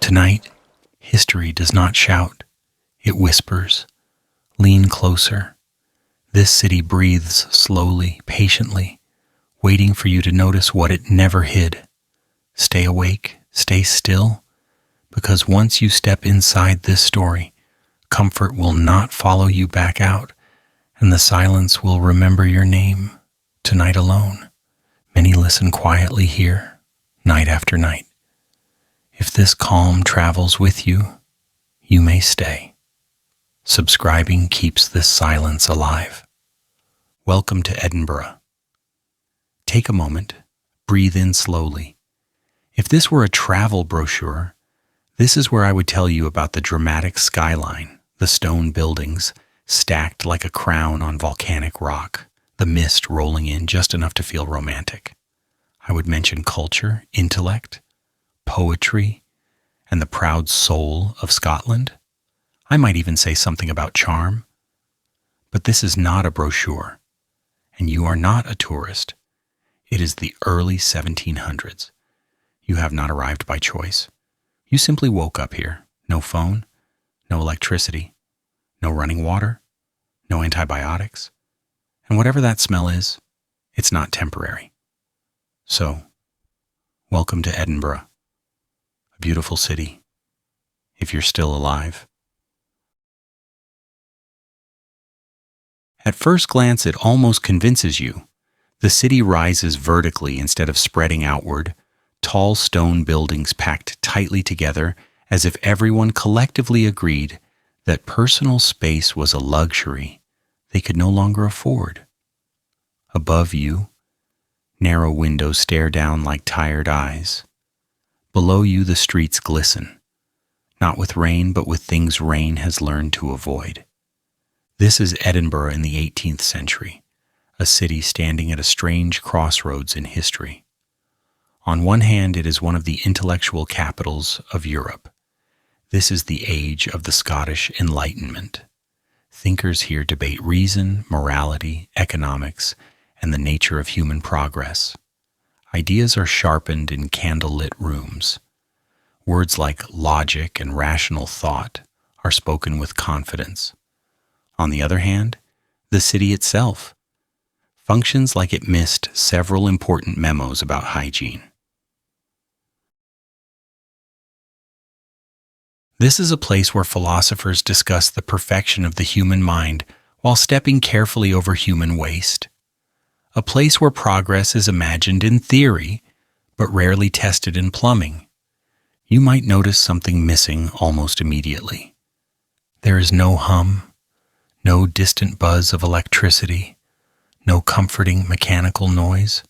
Tonight, history does not shout. It whispers. Lean closer. This city breathes slowly, patiently, waiting for you to notice what it never hid. Stay awake, stay still, because once you step inside this story, comfort will not follow you back out, and the silence will remember your name. Tonight alone, many listen quietly here, night after night. If this calm travels with you, you may stay. Subscribing keeps this silence alive. Welcome to Edinburgh. Take a moment, breathe in slowly. If this were a travel brochure, this is where I would tell you about the dramatic skyline, the stone buildings stacked like a crown on volcanic rock, the mist rolling in just enough to feel romantic. I would mention culture, intellect, poetry, and the proud soul of Scotland. I might even say something about charm. But this is not a brochure, and you are not a tourist. It is the early 1700s. You have not arrived by choice. You simply woke up here. No phone, no electricity, no running water, no antibiotics. And whatever that smell is, it's not temporary. So, welcome to Edinburgh, a beautiful city, if you're still alive. At first glance, it almost convinces you. The city rises vertically instead of spreading outward, tall stone buildings packed tightly together as if everyone collectively agreed that personal space was a luxury they could no longer afford. Above you, narrow windows stare down like tired eyes. Below you, the streets glisten, not with rain, but with things rain has learned to avoid. This is Edinburgh in the 18th century, a city standing at a strange crossroads in history. On one hand, it is one of the intellectual capitals of Europe. This is the age of the Scottish Enlightenment. Thinkers here debate reason, morality, economics, and the nature of human progress. Ideas are sharpened in candle-lit rooms. Words like logic and rational thought are spoken with confidence. On the other hand, the city itself functions like it missed several important memos about hygiene. This is a place where philosophers discuss the perfection of the human mind while stepping carefully over human waste. A place where progress is imagined in theory, but rarely tested in plumbing. You might notice something missing almost immediately. There is no hum, no distant buzz of electricity, no comforting mechanical noise.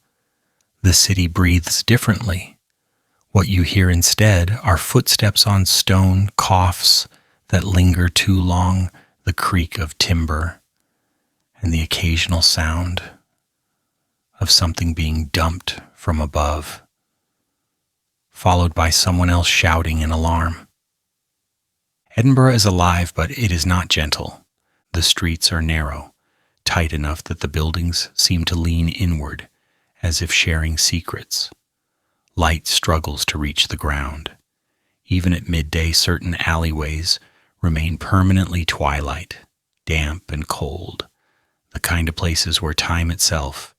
The city breathes differently. What you hear instead are footsteps on stone, coughs that linger too long, the creak of timber, and the occasional sound of something being dumped from above, followed by someone else shouting in alarm. Edinburgh is alive, but it is not gentle. The streets are narrow, tight enough that the buildings seem to lean inward, as if sharing secrets. Light struggles to reach the ground. Even at midday, certain alleyways remain permanently twilight, damp and cold, the kind of places where time itself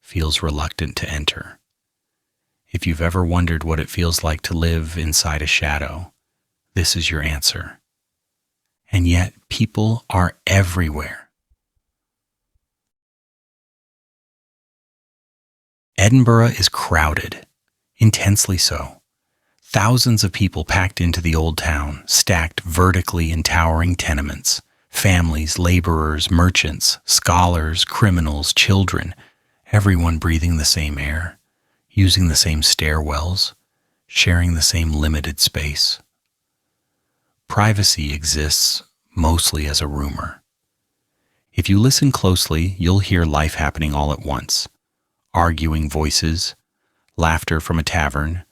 feels reluctant to enter. If you've ever wondered what it feels like to live inside a shadow, this is your answer. And yet, people are everywhere. Edinburgh is crowded, intensely so. Thousands of people packed into the old town, stacked vertically in towering tenements. Families, laborers, merchants, scholars, criminals, children, everyone breathing the same air, using the same stairwells, sharing the same limited space. Privacy exists mostly as a rumor. If you listen closely, you'll hear life happening all at once. Arguing voices, laughter from a tavern,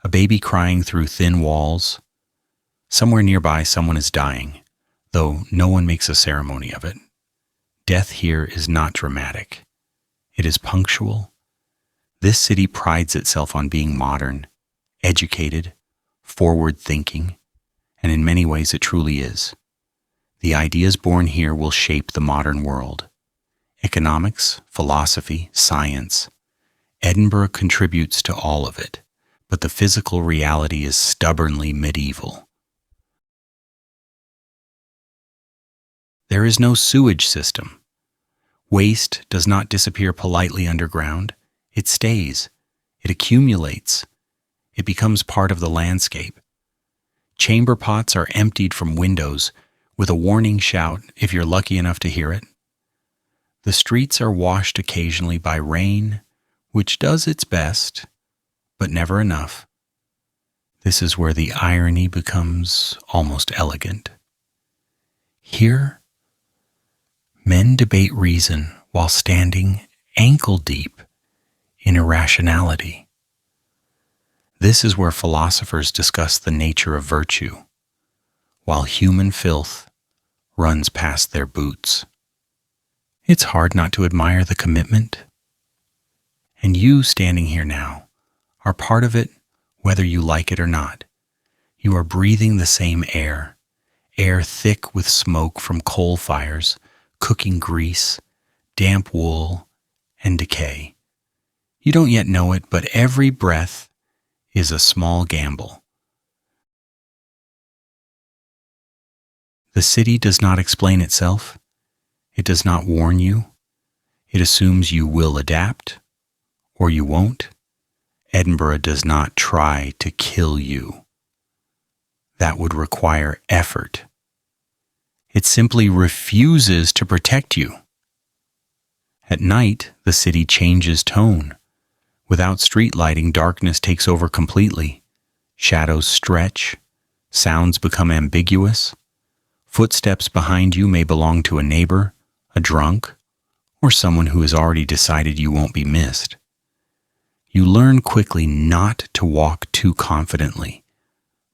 a baby crying through thin walls. Somewhere nearby, someone is dying, though no one makes a ceremony of it. Death here is not dramatic. It is punctual. This city prides itself on being modern, educated, forward-thinking, and in many ways it truly is. The ideas born here will shape the modern world. Economics, philosophy, science. Edinburgh contributes to all of it, but the physical reality is stubbornly medieval. There is no sewage system. Waste does not disappear politely underground. It stays. It accumulates. It becomes part of the landscape. Chamber pots are emptied from windows with a warning shout if you're lucky enough to hear it. The streets are washed occasionally by rain, which does its best, but never enough. This is where the irony becomes almost elegant. Here, men debate reason while standing ankle-deep in irrationality. This is where philosophers discuss the nature of virtue, while human filth runs past their boots. It's hard not to admire the commitment. And you standing here now are part of it, whether you like it or not. You are breathing the same air thick with smoke from coal fires, cooking grease, damp wool, and decay. You don't yet know it, but every breath is a small gamble. The city does not explain itself. It does not warn you. It assumes you will adapt, or you won't. Edinburgh does not try to kill you. That would require effort. It simply refuses to protect you. At night, the city changes tone. Without street lighting, darkness takes over completely. Shadows stretch. Sounds become ambiguous. Footsteps behind you may belong to a neighbor, a drunk, or someone who has already decided you won't be missed. You learn quickly not to walk too confidently,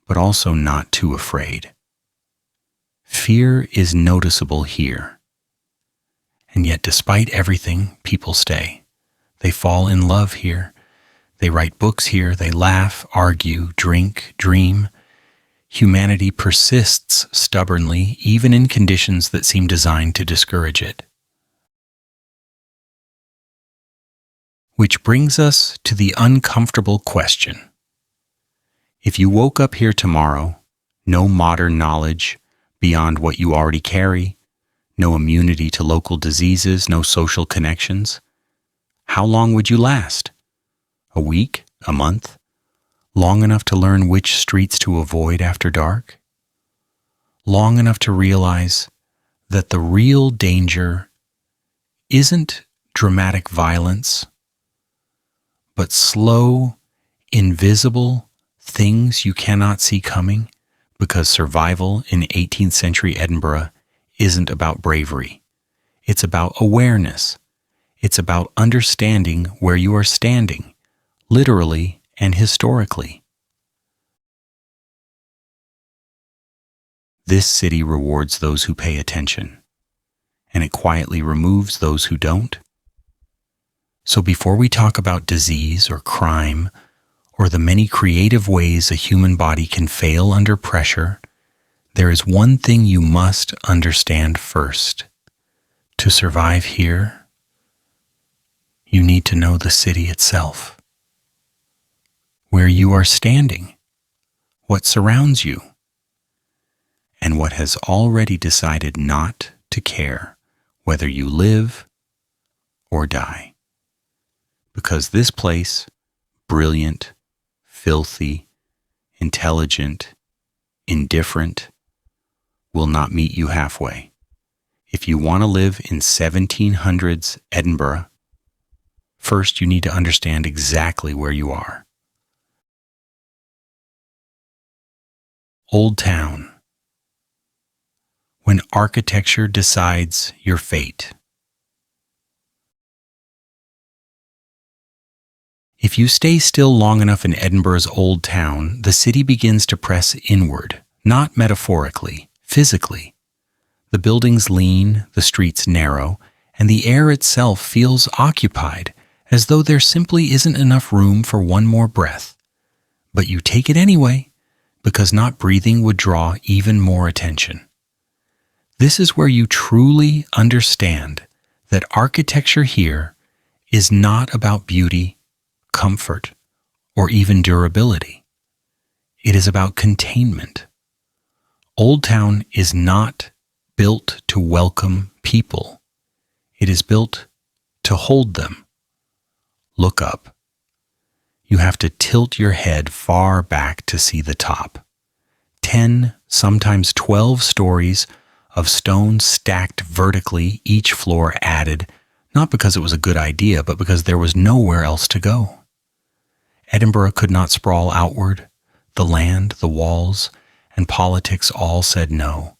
but also not too afraid. Fear is noticeable here. And yet, despite everything, people stay. They fall in love here. They write books here. They laugh, argue, drink, dream. Humanity persists stubbornly, even in conditions that seem designed to discourage it. Which brings us to the uncomfortable question. If you woke up here tomorrow, no modern knowledge beyond what you already carry, no immunity to local diseases, no social connections, how long would you last? A week? A month? Long enough to learn which streets to avoid after dark? Long enough to realize that the real danger isn't dramatic violence, but slow, invisible things you cannot see coming, because survival in 18th century Edinburgh isn't about bravery. It's about awareness. It's about understanding where you are standing, literally and historically. This city rewards those who pay attention, and it quietly removes those who don't. So before we talk about disease or crime, or the many creative ways a human body can fail under pressure, there is one thing you must understand first. To survive here, you need to know the city itself. Where you are standing, what surrounds you, and what has already decided not to care whether you live or die. Because this place, brilliant, filthy, intelligent, indifferent, will not meet you halfway. If you want to live in 1700s Edinburgh, first you need to understand exactly where you are. Old Town. When architecture decides your fate. If you stay still long enough in Edinburgh's Old Town, the city begins to press inward, not metaphorically, physically. The buildings lean, the streets narrow, and the air itself feels occupied, as though there simply isn't enough room for one more breath. But you take it anyway, because not breathing would draw even more attention. This is where you truly understand that architecture here is not about beauty, comfort, or even durability. It is about containment. Old Town is not built to welcome people. It is built to hold them. Look up. You have to tilt your head far back to see the top. 10, sometimes 12 stories of stone stacked vertically, each floor added, not because it was a good idea, but because there was nowhere else to go. Edinburgh could not sprawl outward. The land, the walls, and politics all said no.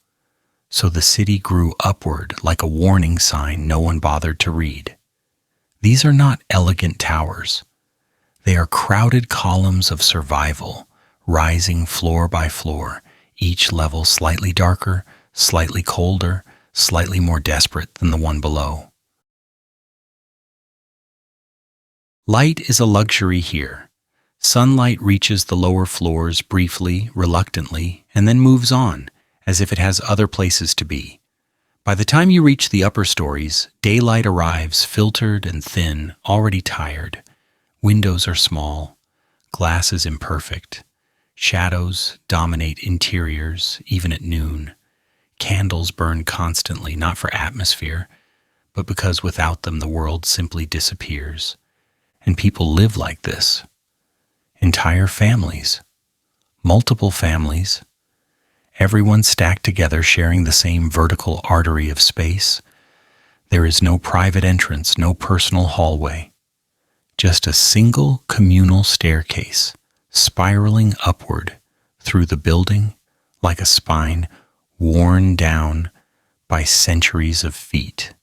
So the city grew upward like a warning sign no one bothered to read. These are not elegant towers. They are crowded columns of survival, rising floor by floor, each level slightly darker, slightly colder, slightly more desperate than the one below. Light is a luxury here. Sunlight reaches the lower floors briefly, reluctantly, and then moves on, as if it has other places to be. By the time you reach the upper stories, daylight arrives, filtered and thin, already tired. Windows are small, glass is imperfect. Shadows dominate interiors, even at noon. Candles burn constantly, not for atmosphere, but because without them the world simply disappears. And people live like this. Entire families. Multiple families. Everyone stacked together sharing the same vertical artery of space. There is no private entrance, no personal hallway. Just a single communal staircase, spiraling upward through the building like a spine worn down by centuries of feet.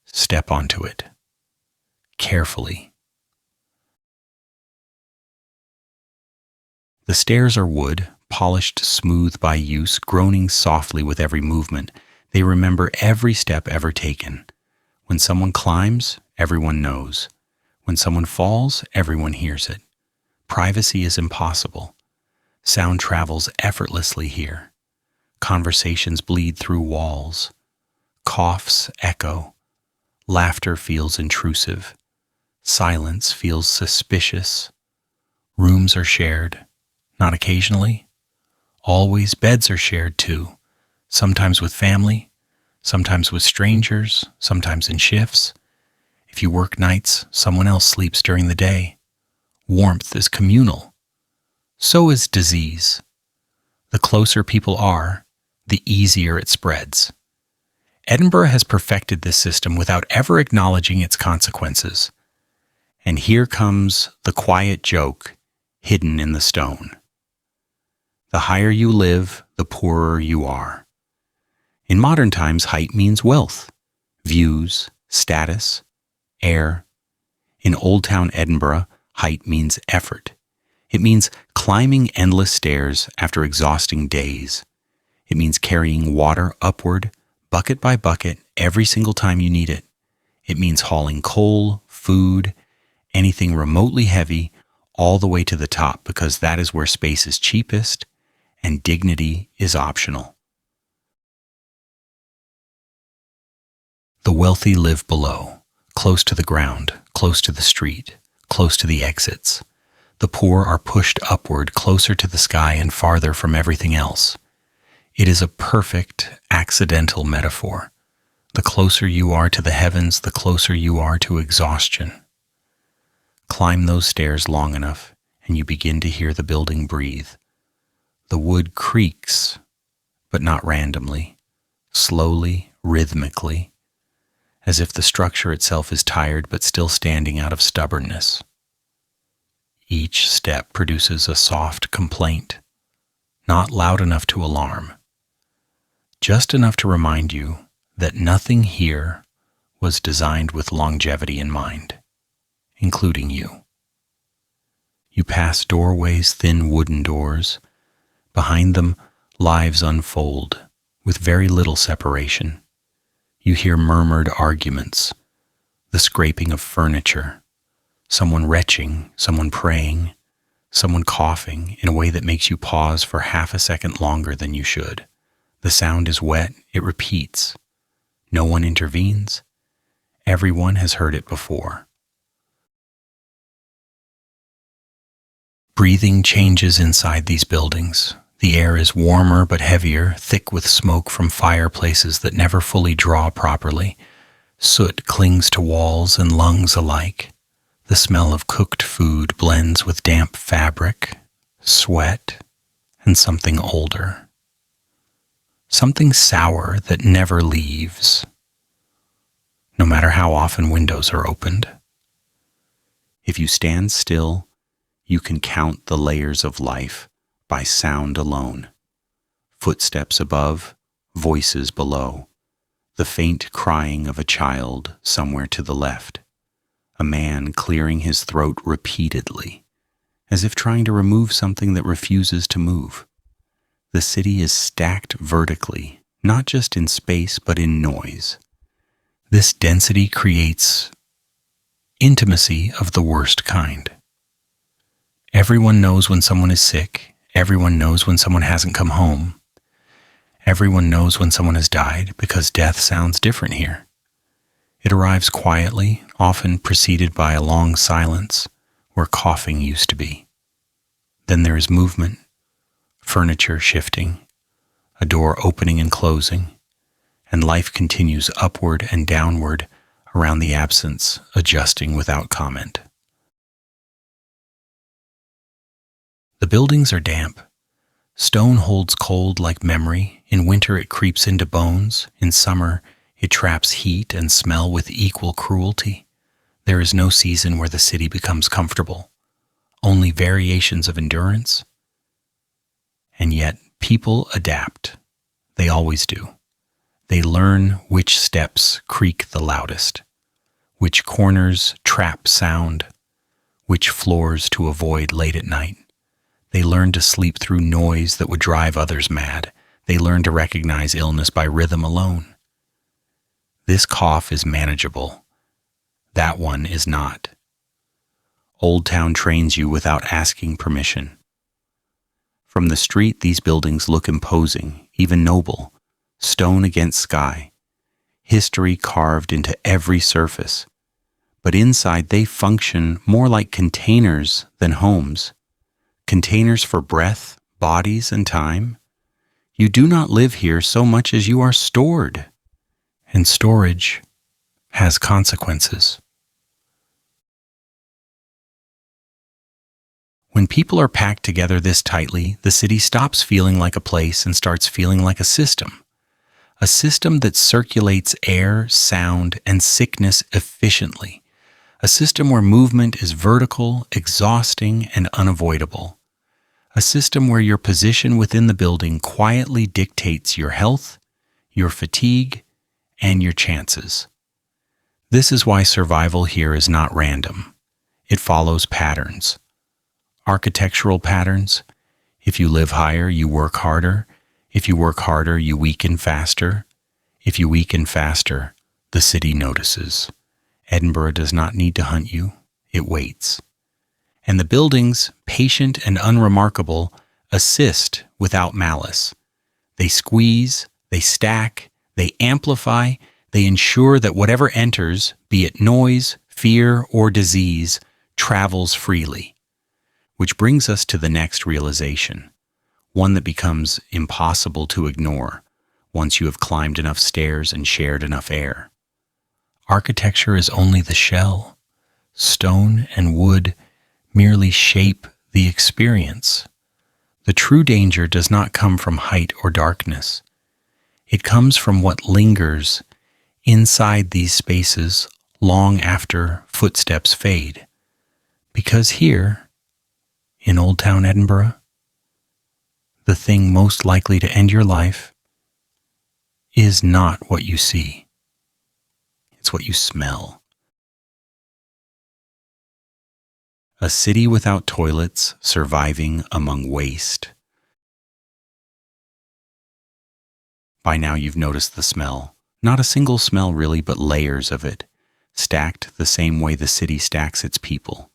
Step onto it. Carefully. The stairs are wood, polished smooth by use, groaning softly with every movement. They remember every step ever taken. When someone climbs, everyone knows. When someone falls, everyone hears it. Privacy is impossible. Sound travels effortlessly here. Conversations bleed through walls. Coughs echo. Laughter feels intrusive. Silence feels suspicious. Rooms are shared. Not occasionally. Always beds are shared too. Sometimes with family, sometimes with strangers, sometimes in shifts. If you work nights, someone else sleeps during the day. Warmth is communal. So is disease. The closer people are, the easier it spreads. Edinburgh has perfected this system without ever acknowledging its consequences. And here comes the quiet joke hidden in the stone. The higher you live, the poorer you are. In modern times, height means wealth, views, status, air. In Old Town Edinburgh, height means effort. It means climbing endless stairs after exhausting days. It means carrying water upward, bucket by bucket, every single time you need it. It means hauling coal, food, anything remotely heavy, all the way to the top, because that is where space is cheapest and dignity is optional. The wealthy live below, close to the ground, close to the street, close to the exits. The poor are pushed upward, closer to the sky and farther from everything else. It is a perfect, accidental metaphor. The closer you are to the heavens, the closer you are to exhaustion. Climb those stairs long enough, and you begin to hear the building breathe. The wood creaks, but not randomly, slowly, rhythmically, as if the structure itself is tired but still standing out of stubbornness. Each step produces a soft complaint, not loud enough to alarm, just enough to remind you that nothing here was designed with longevity in mind, including you. You pass doorways, thin wooden doors. Behind them, lives unfold, with very little separation. You hear murmured arguments, the scraping of furniture, someone retching, someone praying, Someone coughing in a way that makes you pause for half a second longer than you should. The sound is wet, it repeats. No one intervenes. Everyone has heard it before. Breathing changes inside these buildings. The air is warmer but heavier, thick with smoke from fireplaces that never fully draw properly. Soot clings to walls and lungs alike. The smell of cooked food blends with damp fabric, sweat, and something older. Something sour that never leaves, no matter how often windows are opened. If you stand still, you can count the layers of life by sound alone. Footsteps above, voices below, the faint crying of a child somewhere to the left, a man clearing his throat repeatedly, as if trying to remove something that refuses to move. The city is stacked vertically, not just in space but in noise. This density creates intimacy of the worst kind. Everyone knows when someone is sick. Everyone knows when someone hasn't come home. Everyone knows when someone has died because death sounds different here. It arrives quietly, often preceded by a long silence where coughing used to be. Then there is movement, furniture shifting, a door opening and closing, and life continues upward and downward around the absence, adjusting without comment. The buildings are damp. Stone holds cold like memory. In winter it creeps into bones. In summer it traps heat and smell with equal cruelty. There is no season where the city becomes comfortable, only variations of endurance. And yet people adapt. They always do. They learn which steps creak the loudest, which corners trap sound, which floors to avoid late at night. They learn to sleep through noise that would drive others mad. They learn to recognize illness by rhythm alone. This cough is manageable. That one is not. Old Town trains you without asking permission. From the street, these buildings look imposing, even noble, stone against sky, history carved into every surface. But inside, they function more like containers than homes. Containers for breath, bodies, and time. You do not live here so much as you are stored. And storage has consequences. When people are packed together this tightly, the city stops feeling like a place and starts feeling like a system that circulates air, sound, and sickness efficiently. A system where movement is vertical, exhausting, and unavoidable. A system where your position within the building quietly dictates your health, your fatigue, and your chances. This is why survival here is not random. It follows patterns. Architectural patterns. If you live higher, you work harder. If you work harder, you weaken faster. If you weaken faster, the city notices. Edinburgh does not need to hunt you. It waits. And the buildings, patient and unremarkable, assist without malice. They squeeze, they stack, they amplify, they ensure that whatever enters, be it noise, fear, or disease, travels freely. Which brings us to the next realization, one that becomes impossible to ignore once you have climbed enough stairs and shared enough air. Architecture is only the shell. Stone and wood merely shape the experience. The true danger does not come from height or darkness. It comes from what lingers inside these spaces long after footsteps fade. Because here, in Old Town Edinburgh, the thing most likely to end your life is not what you see. It's what you smell. A city without toilets, surviving among waste. By now you've noticed the smell. Not a single smell really, but layers of it, stacked the same way the city stacks its people.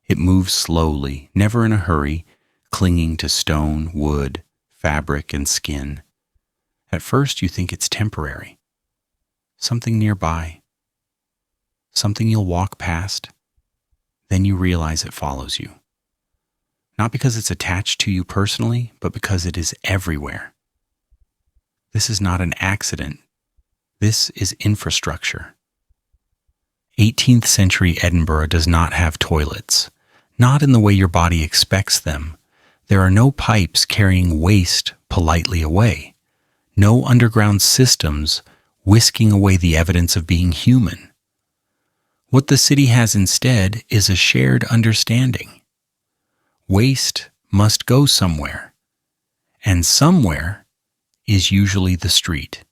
It moves slowly, never in a hurry, clinging to stone, wood, fabric, and skin. At first you think it's temporary. Something nearby. Something you'll walk past. Then you realize it follows you. Not because it's attached to you personally, but because it is everywhere. This is not an accident. This is infrastructure. 18th-century Edinburgh does not have toilets, not in the way your body expects them. There are no pipes carrying waste politely away, no underground systems whisking away the evidence of being human. What the city has instead is a shared understanding. Waste must go somewhere, and somewhere is usually the street.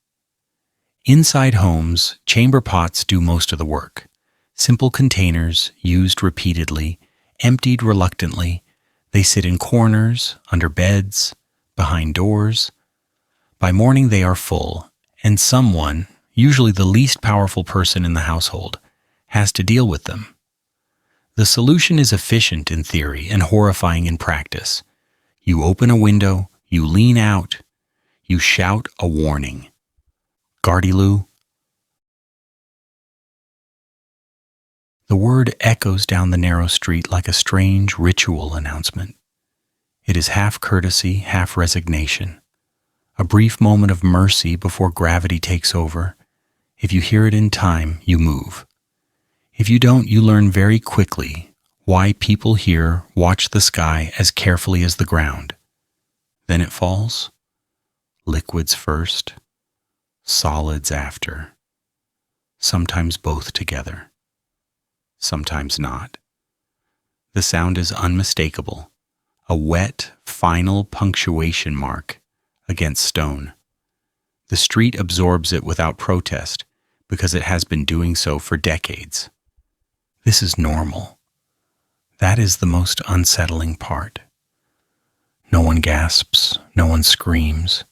Inside homes, chamber pots do most of the work. Simple containers, used repeatedly, emptied reluctantly. They sit in corners, under beds, behind doors. By morning they are full, and someone, usually the least powerful person in the household, has to deal with them. The solution is efficient in theory and horrifying in practice. You open a window, you lean out, you shout a warning. Gardyloo. The word echoes down the narrow street like a strange ritual announcement. It is half courtesy, half resignation. A brief moment of mercy before gravity takes over. If you hear it in time, you move. If you don't, you learn very quickly why people here watch the sky as carefully as the ground. Then it falls. Liquids first, solids after. Sometimes both together. Sometimes not. The sound is unmistakable, a wet, final punctuation mark against stone. The street absorbs it without protest because it has been doing so for decades. This is normal. That is the most unsettling part. No one gasps, no one screams.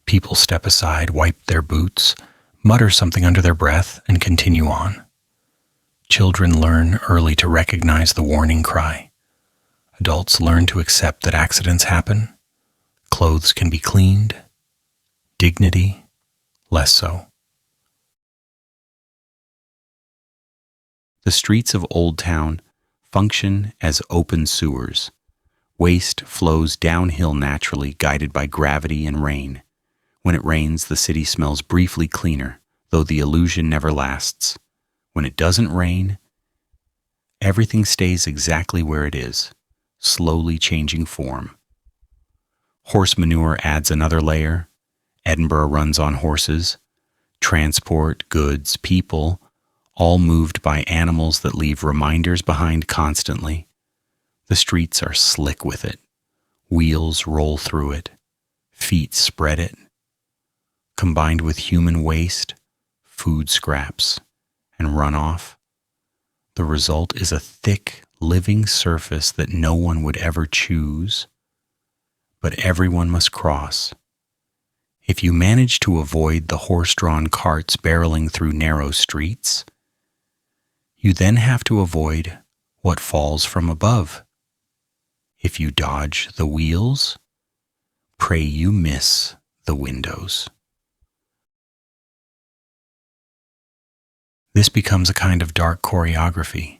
People step aside, wipe their boots, mutter something under their breath, and continue on. Children learn early to recognize the warning cry. Adults learn to accept that accidents happen. Clothes can be cleaned. Dignity, less so. The streets of Old Town function as open sewers. Waste flows downhill naturally, guided by gravity and rain. When it rains, the city smells briefly cleaner, though the illusion never lasts. When it doesn't rain, everything stays exactly where it is, slowly changing form. Horse manure adds another layer. Edinburgh runs on horses. Transport, goods, people, all moved by animals that leave reminders behind constantly. The streets are slick with it. Wheels roll through it. Feet spread it. Combined with human waste, food scraps, and runoff, the result is a thick, living surface that no one would ever choose, but everyone must cross. If you manage to avoid the horse-drawn carts barreling through narrow streets, you then have to avoid what falls from above. If you dodge the wheels, pray you miss the windows. This becomes a kind of dark choreography.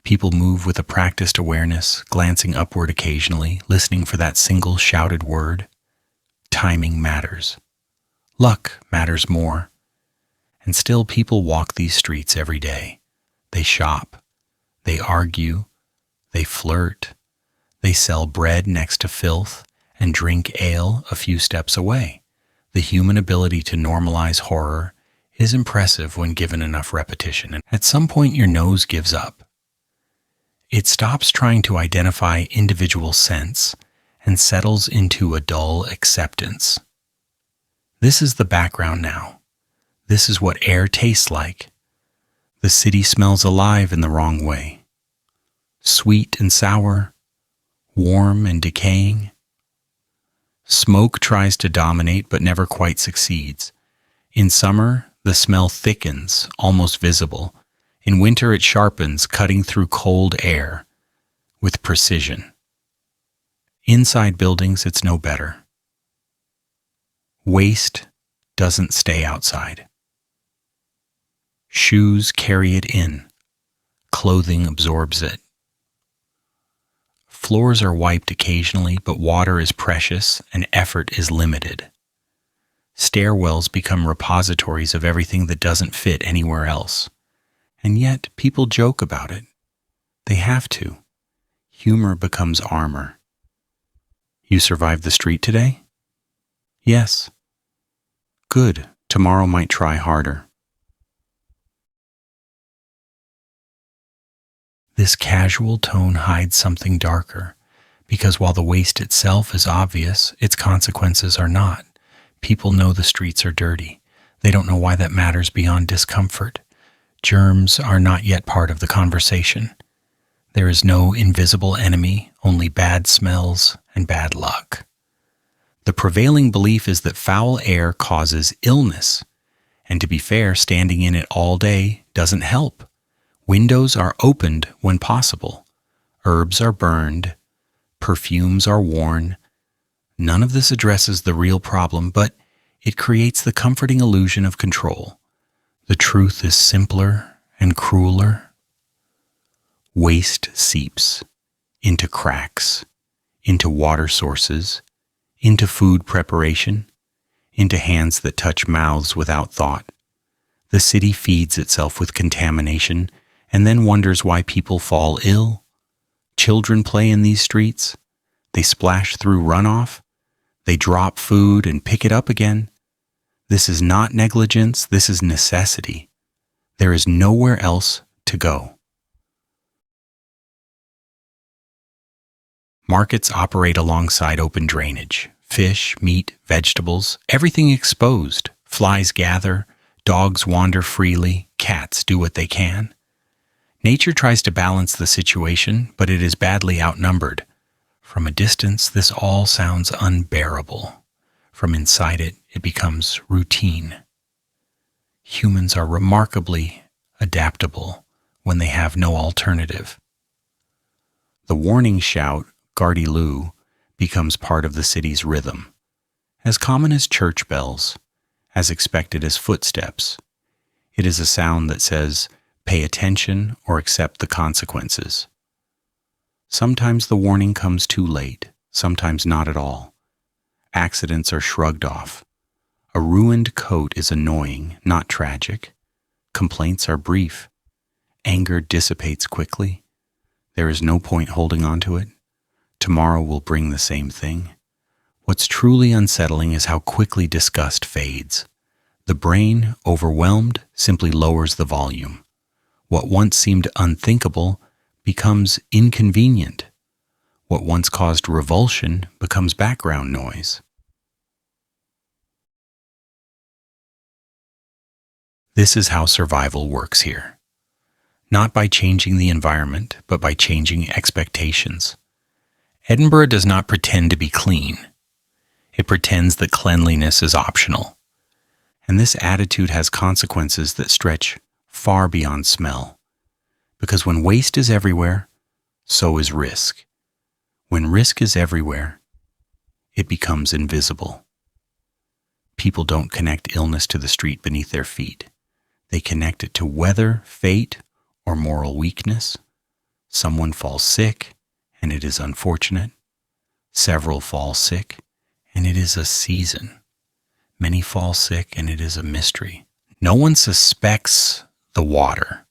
People move with a practiced awareness, glancing upward occasionally, listening for that single shouted word. Timing matters. Luck matters more. And still people walk these streets every day. They shop. They argue. They flirt. They sell bread next to filth and drink ale a few steps away. The human ability to normalize horror is impressive when given enough repetition, and at some point your nose gives up. It stops trying to identify individual sense and settles into a dull acceptance. This is the background now. This is what air tastes like. The city smells alive in the wrong way. Sweet and sour, warm and decaying. Smoke tries to dominate but never quite succeeds. In summer, the smell thickens, almost visible. In winter it sharpens, cutting through cold air with precision. Inside buildings, it's no better. Waste doesn't stay outside. Shoes carry it in. Clothing absorbs it. Floors are wiped occasionally, but water is precious and effort is limited. Stairwells become repositories of everything that doesn't fit anywhere else. And yet, people joke about it. They have to. Humor becomes armor. You survived the street today? Yes. Good. Tomorrow might try harder. This casual tone hides something darker, because while the waste itself is obvious, its consequences are not. People know the streets are dirty. They don't know why that matters beyond discomfort. Germs are not yet part of the conversation. There is no invisible enemy, only bad smells and bad luck. The prevailing belief is that foul air causes illness, and to be fair, standing in it all day doesn't help. Windows are opened when possible. Herbs are burned. Perfumes are worn. None of this addresses the real problem, but it creates the comforting illusion of control. The truth is simpler and crueler. Waste seeps into cracks, into water sources, into food preparation, into hands that touch mouths without thought. The city feeds itself with contamination and then wonders why people fall ill. Children play in these streets. They splash through runoff. They drop food and pick it up again. This is not negligence. This is necessity. There is nowhere else to go. Markets operate alongside open drainage. Fish, meat, vegetables, everything exposed. Flies gather. Dogs wander freely. Cats do what they can. Nature tries to balance the situation, but it is badly outnumbered. From a distance, this all sounds unbearable. From inside it, it becomes routine. Humans are remarkably adaptable when they have no alternative. The warning shout, Gardy Lou, becomes part of the city's rhythm. As common as church bells, as expected as footsteps. It is a sound that says, pay attention or accept the consequences. Sometimes the warning comes too late, sometimes not at all. Accidents are shrugged off. A ruined coat is annoying, not tragic. Complaints are brief. Anger dissipates quickly. There is no point holding on to it. Tomorrow will bring the same thing. What's truly unsettling is how quickly disgust fades. The brain, overwhelmed, simply lowers the volume. What once seemed unthinkable becomes inconvenient. What once caused revulsion becomes background noise. This is how survival works here. Not by changing the environment, but by changing expectations. Edinburgh does not pretend to be clean. It pretends that cleanliness is optional. And this attitude has consequences that stretch far beyond smell. Because when waste is everywhere, so is risk. When risk is everywhere, it becomes invisible. People don't connect illness to the street beneath their feet. They connect it to weather, fate, or moral weakness. Someone falls sick, and it is unfortunate. Several fall sick, and it is a season. Many fall sick, and it is a mystery. No one suspects the water,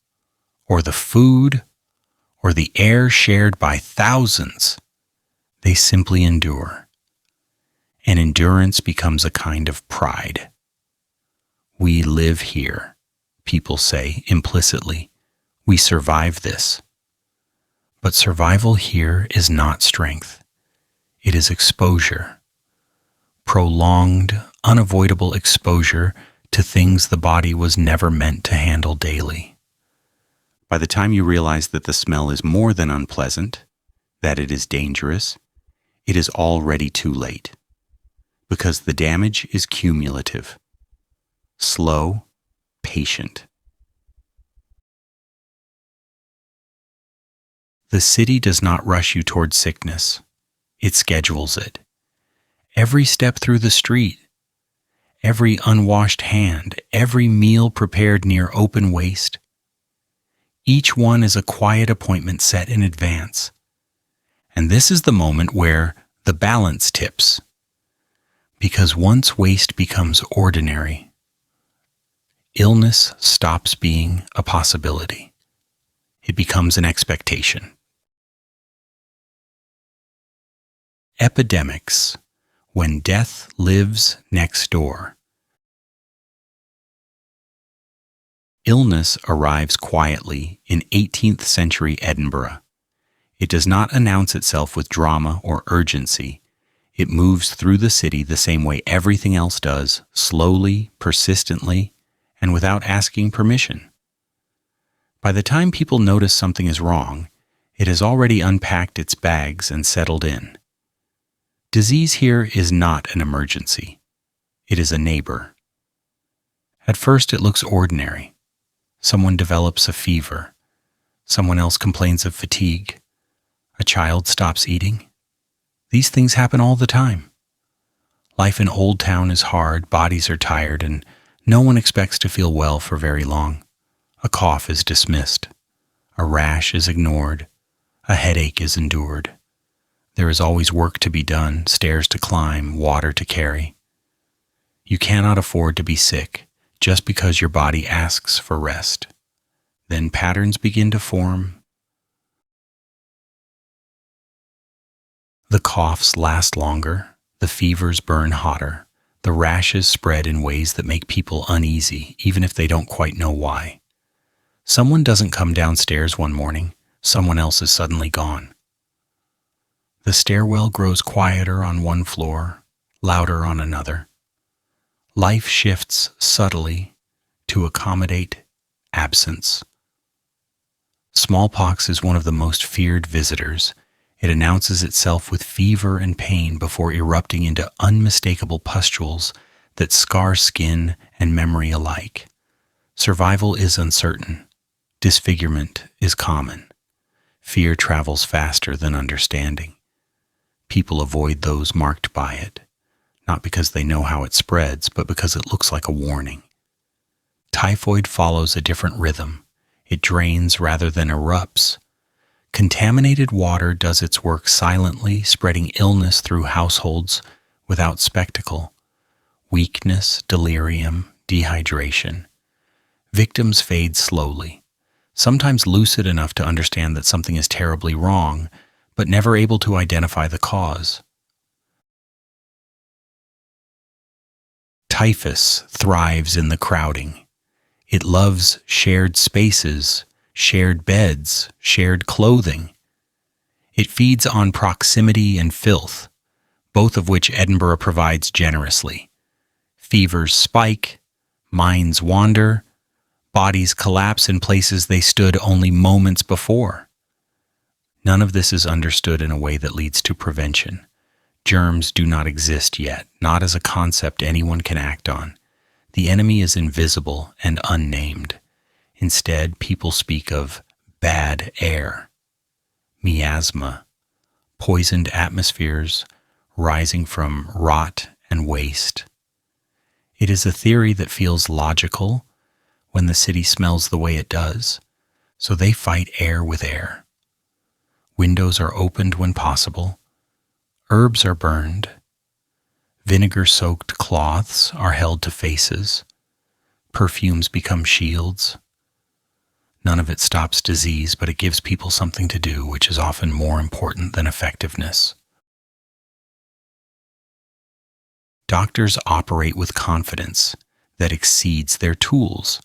or the food, or the air shared by thousands. They simply endure. And endurance becomes a kind of pride. We live here, people say implicitly. We survive this. But survival here is not strength. It is exposure. Prolonged, unavoidable exposure to things the body was never meant to handle daily. By the time you realize that the smell is more than unpleasant, that it is dangerous, it is already too late. Because the damage is cumulative, slow, patient. The city does not rush you toward sickness. It schedules it. Every step through the street, every unwashed hand, every meal prepared near open waste, each one is a quiet appointment set in advance. And this is the moment where the balance tips. Because once waste becomes ordinary, illness stops being a possibility. It becomes an expectation. Epidemics, when death lives next door. Illness arrives quietly in 18th-century Edinburgh. It does not announce itself with drama or urgency. It moves through the city the same way everything else does, slowly, persistently, and without asking permission. By the time people notice something is wrong, it has already unpacked its bags and settled in. Disease here is not an emergency. It is a neighbor. At first it looks ordinary. Someone develops a fever. Someone else complains of fatigue. A child stops eating. These things happen all the time. Life in Old Town is hard, bodies are tired, and no one expects to feel well for very long. A cough is dismissed. A rash is ignored. A headache is endured. There is always work to be done, stairs to climb, water to carry. You cannot afford to be sick just because your body asks for rest. Then patterns begin to form. The coughs last longer, the fevers burn hotter, the rashes spread in ways that make people uneasy, even if they don't quite know why. Someone doesn't come downstairs one morning, someone else is suddenly gone. The stairwell grows quieter on one floor, louder on another. Life shifts subtly to accommodate absence. Smallpox is one of the most feared visitors. It announces itself with fever and pain before erupting into unmistakable pustules that scar skin and memory alike. Survival is uncertain. Disfigurement is common. Fear travels faster than understanding. People avoid those marked by it, not because they know how it spreads, but because it looks like a warning. Typhoid follows a different rhythm. It drains rather than erupts. Contaminated water does its work silently, spreading illness through households without spectacle. Weakness, delirium, dehydration. Victims fade slowly, sometimes lucid enough to understand that something is terribly wrong, but never able to identify the cause. Typhus thrives in the crowding. It loves shared spaces, shared beds, shared clothing. It feeds on proximity and filth, both of which Edinburgh provides generously. Fevers spike, minds wander, bodies collapse in places they stood only moments before. None of this is understood in a way that leads to prevention. Germs do not exist yet, not as a concept anyone can act on. The enemy is invisible and unnamed. Instead, people speak of bad air, miasma, poisoned atmospheres rising from rot and waste. It is a theory that feels logical when the city smells the way it does, so they fight air with air. Windows are opened when possible. Herbs are burned. Vinegar-soaked cloths are held to faces. Perfumes become shields. None of it stops disease, but it gives people something to do, which is often more important than effectiveness. Doctors operate with confidence that exceeds their tools.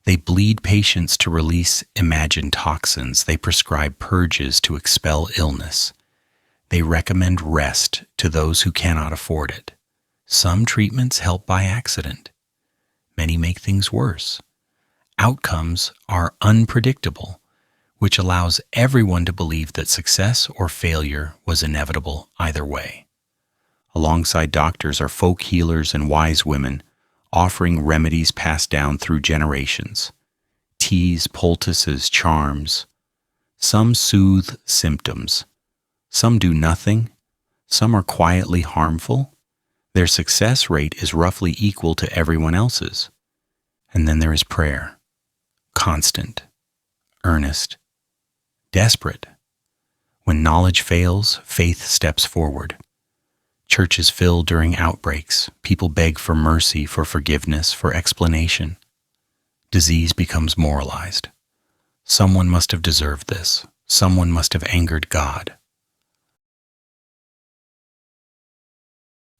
They bleed patients to release imagined toxins. They prescribe purges to expel illness. They recommend rest to those who cannot afford it. Some treatments help by accident. Many make things worse. Outcomes are unpredictable, which allows everyone to believe that success or failure was inevitable either way. Alongside doctors are folk healers and wise women, offering remedies passed down through generations. Teas, poultices, charms. Some soothe symptoms. Some do nothing. Some are quietly harmful. Their success rate is roughly equal to everyone else's. And then there is prayer. Constant, earnest, desperate. When knowledge fails, faith steps forward. Churches fill during outbreaks. People beg for mercy, for forgiveness, for explanation. Disease becomes moralized. Someone must have deserved this. Someone must have angered God.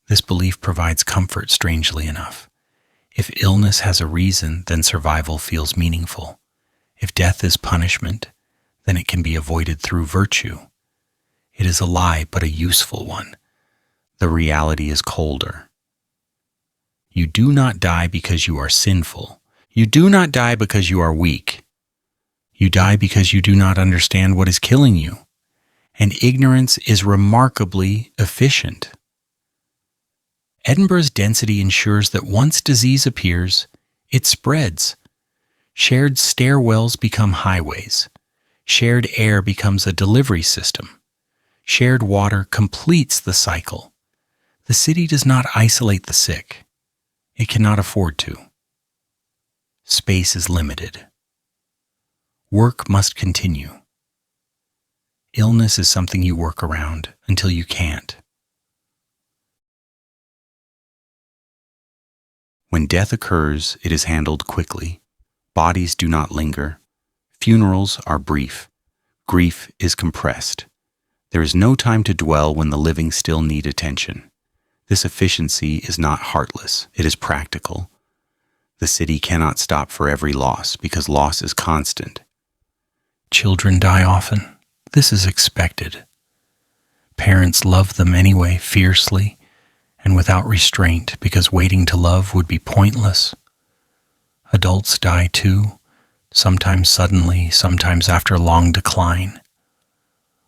This belief provides comfort, strangely enough. If illness has a reason, then survival feels meaningful. If death is punishment, then it can be avoided through virtue. It is a lie, but a useful one. The reality is colder. You do not die because you are sinful. You do not die because you are weak. You die because you do not understand what is killing you. And ignorance is remarkably efficient. Edinburgh's density ensures that once disease appears, it spreads. Shared stairwells become highways. Shared air becomes a delivery system. Shared water completes the cycle. The city does not isolate the sick. It cannot afford to. Space is limited. Work must continue. Illness is something you work around until you can't. When death occurs, it is handled quickly. Bodies do not linger. Funerals are brief. Grief is compressed. There is no time to dwell when the living still need attention. This efficiency is not heartless, it is practical. The city cannot stop for every loss because loss is constant. Children die often. This is expected. Parents love them anyway, fiercely and without restraint, because waiting to love would be pointless. Adults die too, sometimes suddenly, sometimes after long decline.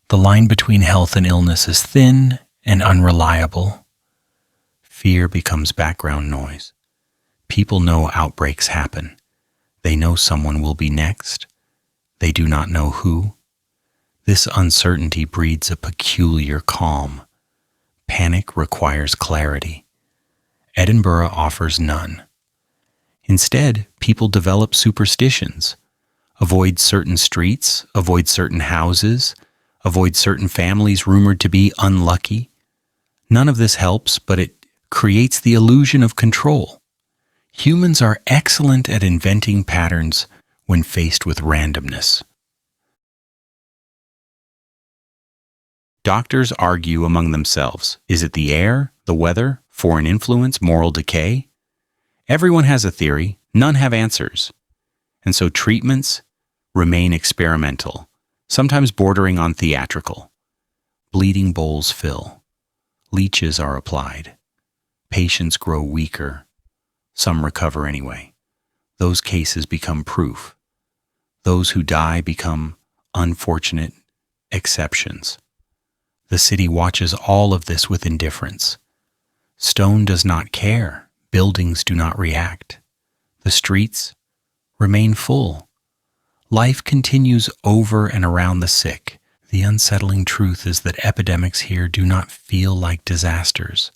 The line between health and illness is thin and unreliable. Fear becomes background noise. People know outbreaks happen. They know someone will be next. They do not know who. This uncertainty breeds a peculiar calm. Panic requires clarity. Edinburgh offers none. Instead, people develop superstitions. Avoid certain streets, avoid certain houses, avoid certain families rumored to be unlucky. None of this helps, but it creates the illusion of control. Humans are excellent at inventing patterns when faced with randomness. Doctors argue among themselves. Is it the air, the weather, foreign influence, moral decay? Everyone has a theory, none have answers. And so treatments remain experimental, sometimes bordering on theatrical. Bleeding bowls fill. Leeches are applied. Patients grow weaker. Some recover anyway. Those cases become proof. Those who die become unfortunate exceptions. The city watches all of this with indifference. Stone does not care. Buildings do not react. The streets remain full. Life continues over and around the sick. The unsettling truth is that epidemics here do not feel like disasters.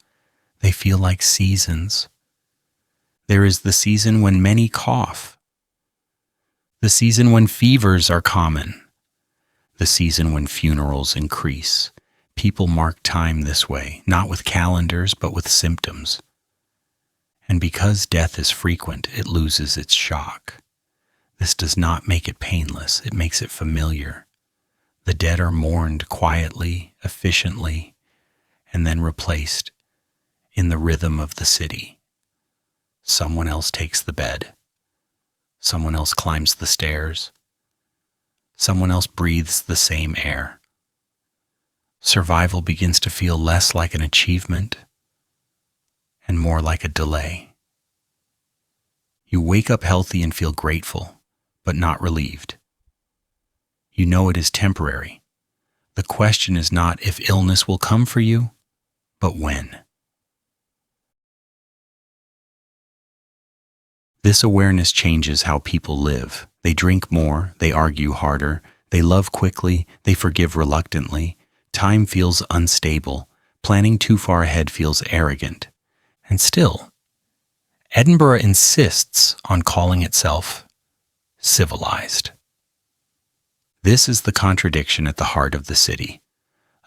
They feel like seasons. There is the season when many cough. The season when fevers are common. The season when funerals increase. People mark time this way, not with calendars, but with symptoms. And because death is frequent, it loses its shock. This does not make it painless, it makes it familiar. The dead are mourned quietly, efficiently, and then replaced in the rhythm of the city. Someone else takes the bed. Someone else climbs the stairs. Someone else breathes the same air. Survival begins to feel less like an achievement and more like a delay. You wake up healthy and feel grateful, but not relieved. You know it is temporary. The question is not if illness will come for you, but when. This awareness changes how people live. They drink more, they argue harder, They love quickly, they forgive reluctantly. Time feels unstable. Planning too far ahead feels arrogant. And still, Edinburgh insists on calling itself civilized. This is the contradiction at the heart of the city.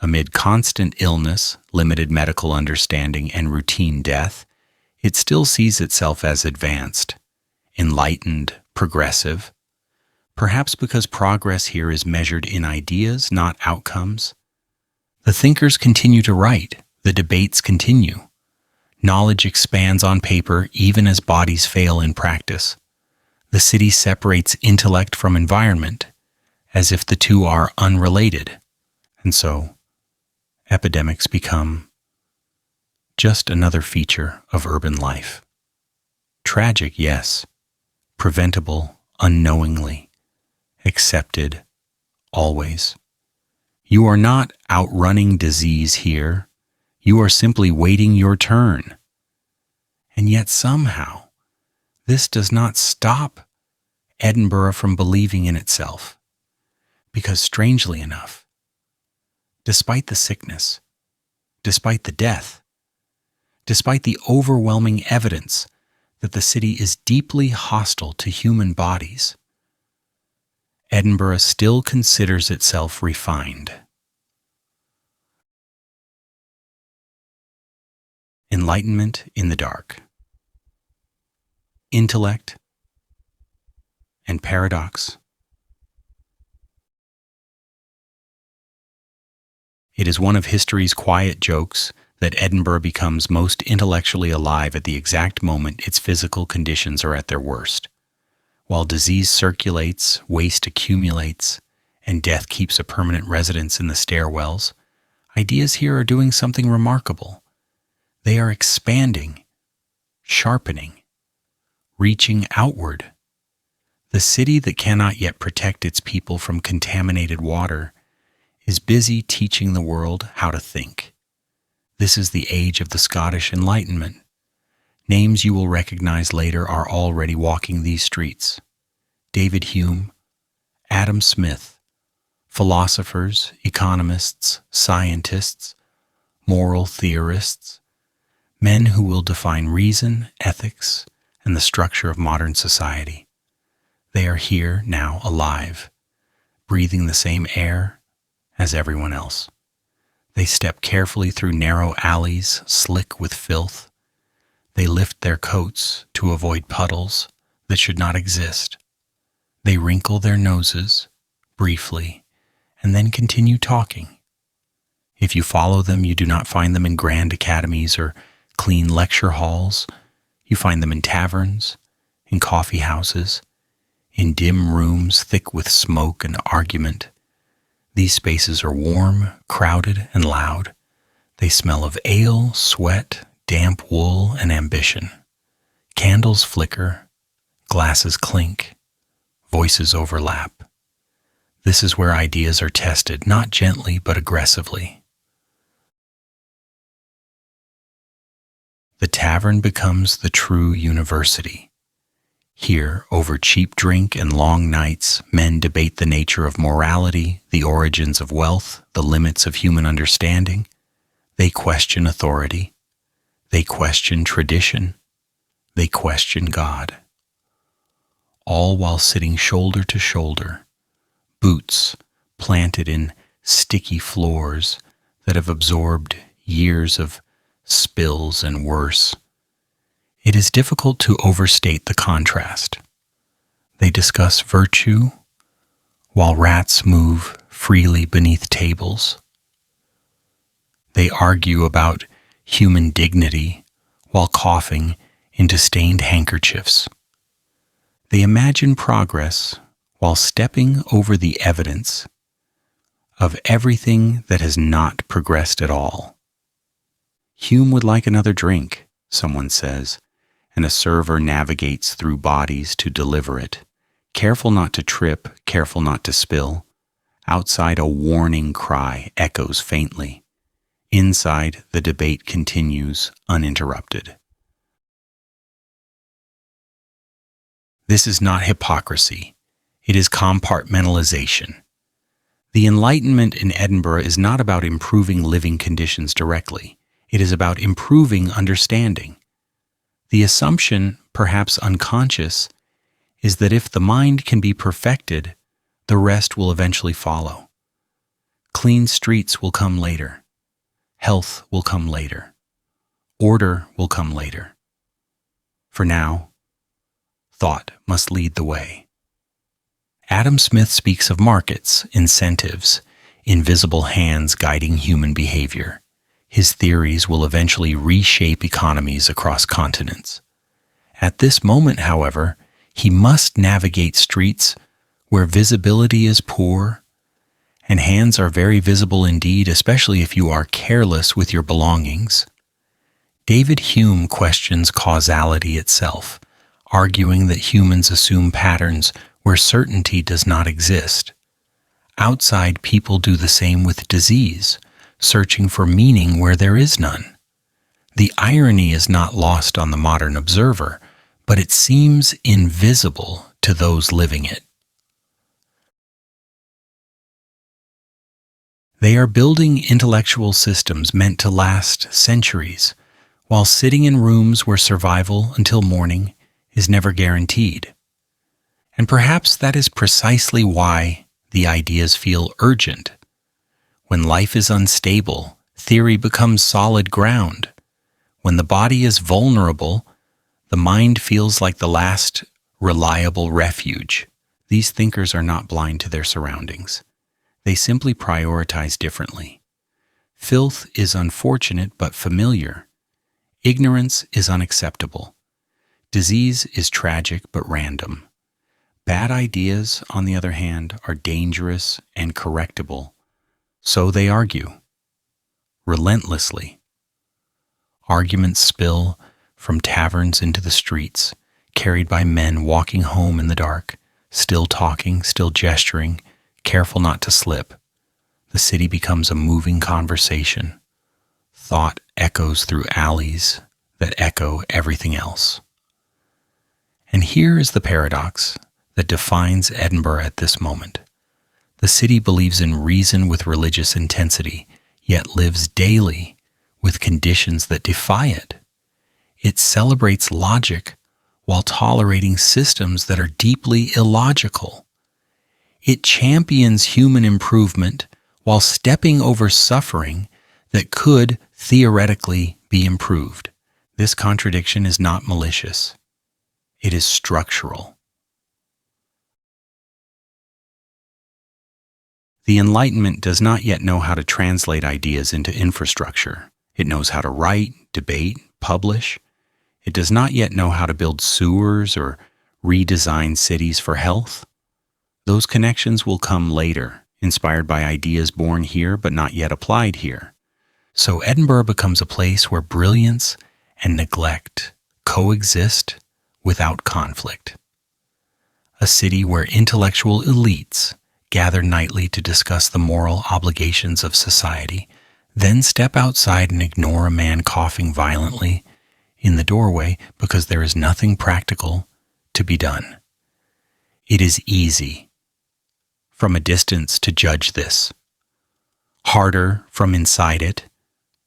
Amid constant illness, limited medical understanding, and routine death, it still sees itself as advanced, enlightened, progressive. Perhaps because progress here is measured in ideas, not outcomes. The thinkers continue to write, the debates continue. Knowledge expands on paper even as bodies fail in practice. The city separates intellect from environment, as if the two are unrelated. And so, epidemics become just another feature of urban life. Tragic, yes. Preventable, unknowingly. Accepted, always. You are not outrunning disease here. You are simply waiting your turn. And yet somehow, this does not stop Edinburgh from believing in itself. Because strangely enough, despite the sickness, despite the death, despite the overwhelming evidence that the city is deeply hostile to human bodies, Edinburgh still considers itself refined. Enlightenment in the dark. Intellect and paradox. It is one of history's quiet jokes that Edinburgh becomes most intellectually alive at the exact moment its physical conditions are at their worst. While disease circulates, waste accumulates, and death keeps a permanent residence in the stairwells, ideas here are doing something remarkable. They are expanding, sharpening, reaching outward. The city that cannot yet protect its people from contaminated water is busy teaching the world how to think. This is the age of the Scottish Enlightenment. Names you will recognize later are already walking these streets. David Hume, Adam Smith, philosophers, economists, scientists, moral theorists, men who will define reason, ethics, and the structure of modern society. They are here now, alive, breathing the same air as everyone else. They step carefully through narrow alleys, slick with filth. They lift their coats to avoid puddles that should not exist. They wrinkle their noses, briefly, and then continue talking. If you follow them, you do not find them in grand academies or clean lecture halls. You find them in taverns, in coffee houses, in dim rooms thick with smoke and argument. These spaces are warm, crowded, and loud. They smell of ale, sweat, damp wool, and ambition. Candles flicker, glasses clink, voices overlap. This is where ideas are tested, not gently but aggressively. The tavern becomes the true university. Here, over cheap drink and long nights, men debate the nature of morality, the origins of wealth, the limits of human understanding. They question authority. They question tradition. They question God. All while sitting shoulder to shoulder, boots planted in sticky floors that have absorbed years of spills and worse. It is difficult to overstate the contrast. They discuss virtue while rats move freely beneath tables. They argue about human dignity while coughing into stained handkerchiefs. They imagine progress while stepping over the evidence of everything that has not progressed at all. Hume would like another drink, someone says, and a server navigates through bodies to deliver it. Careful not to trip, careful not to spill. Outside, a warning cry echoes faintly. Inside, the debate continues uninterrupted. This is not hypocrisy. It is compartmentalization. The Enlightenment in Edinburgh is not about improving living conditions directly. It is about improving understanding. The assumption, perhaps unconscious, is that if the mind can be perfected, the rest will eventually follow. Clean streets will come later. Health will come later. Order will come later. For now, thought must lead the way. Adam Smith speaks of markets, incentives, invisible hands guiding human behavior. His theories will eventually reshape economies across continents. At this moment, however, he must navigate streets where visibility is poor, and hands are very visible indeed, especially if you are careless with your belongings. David Hume questions causality itself, arguing that humans assume patterns where certainty does not exist. Outside people do the same with disease, searching for meaning where there is none. The irony is not lost on the modern observer, but it seems invisible to those living it. They are building intellectual systems meant to last centuries, while sitting in rooms where survival until morning is never guaranteed. And perhaps that is precisely why the ideas feel urgent. When life is unstable, theory becomes solid ground. When the body is vulnerable, the mind feels like the last reliable refuge. These thinkers are not blind to their surroundings. They simply prioritize differently. Filth is unfortunate but familiar. Ignorance is unacceptable. Disease is tragic but random. Bad ideas, on the other hand, are dangerous and correctable. So they argue, relentlessly. Arguments spill from taverns into the streets, carried by men walking home in the dark, still talking, still gesturing, careful not to slip. The city becomes a moving conversation. Thought echoes through alleys that echo everything else. And here is the paradox that defines Edinburgh at this moment. The city believes in reason with religious intensity, yet lives daily with conditions that defy it. It celebrates logic while tolerating systems that are deeply illogical. It champions human improvement while stepping over suffering that could theoretically be improved. This contradiction is not malicious. It is structural. The Enlightenment does not yet know how to translate ideas into infrastructure. It knows how to write, debate, publish. It does not yet know how to build sewers or redesign cities for health. Those connections will come later, inspired by ideas born here but not yet applied here. So Edinburgh becomes a place where brilliance and neglect coexist without conflict. A city where intellectual elites gather nightly to discuss the moral obligations of society, then step outside and ignore a man coughing violently in the doorway because there is nothing practical to be done. It is easy from a distance to judge this, harder from inside it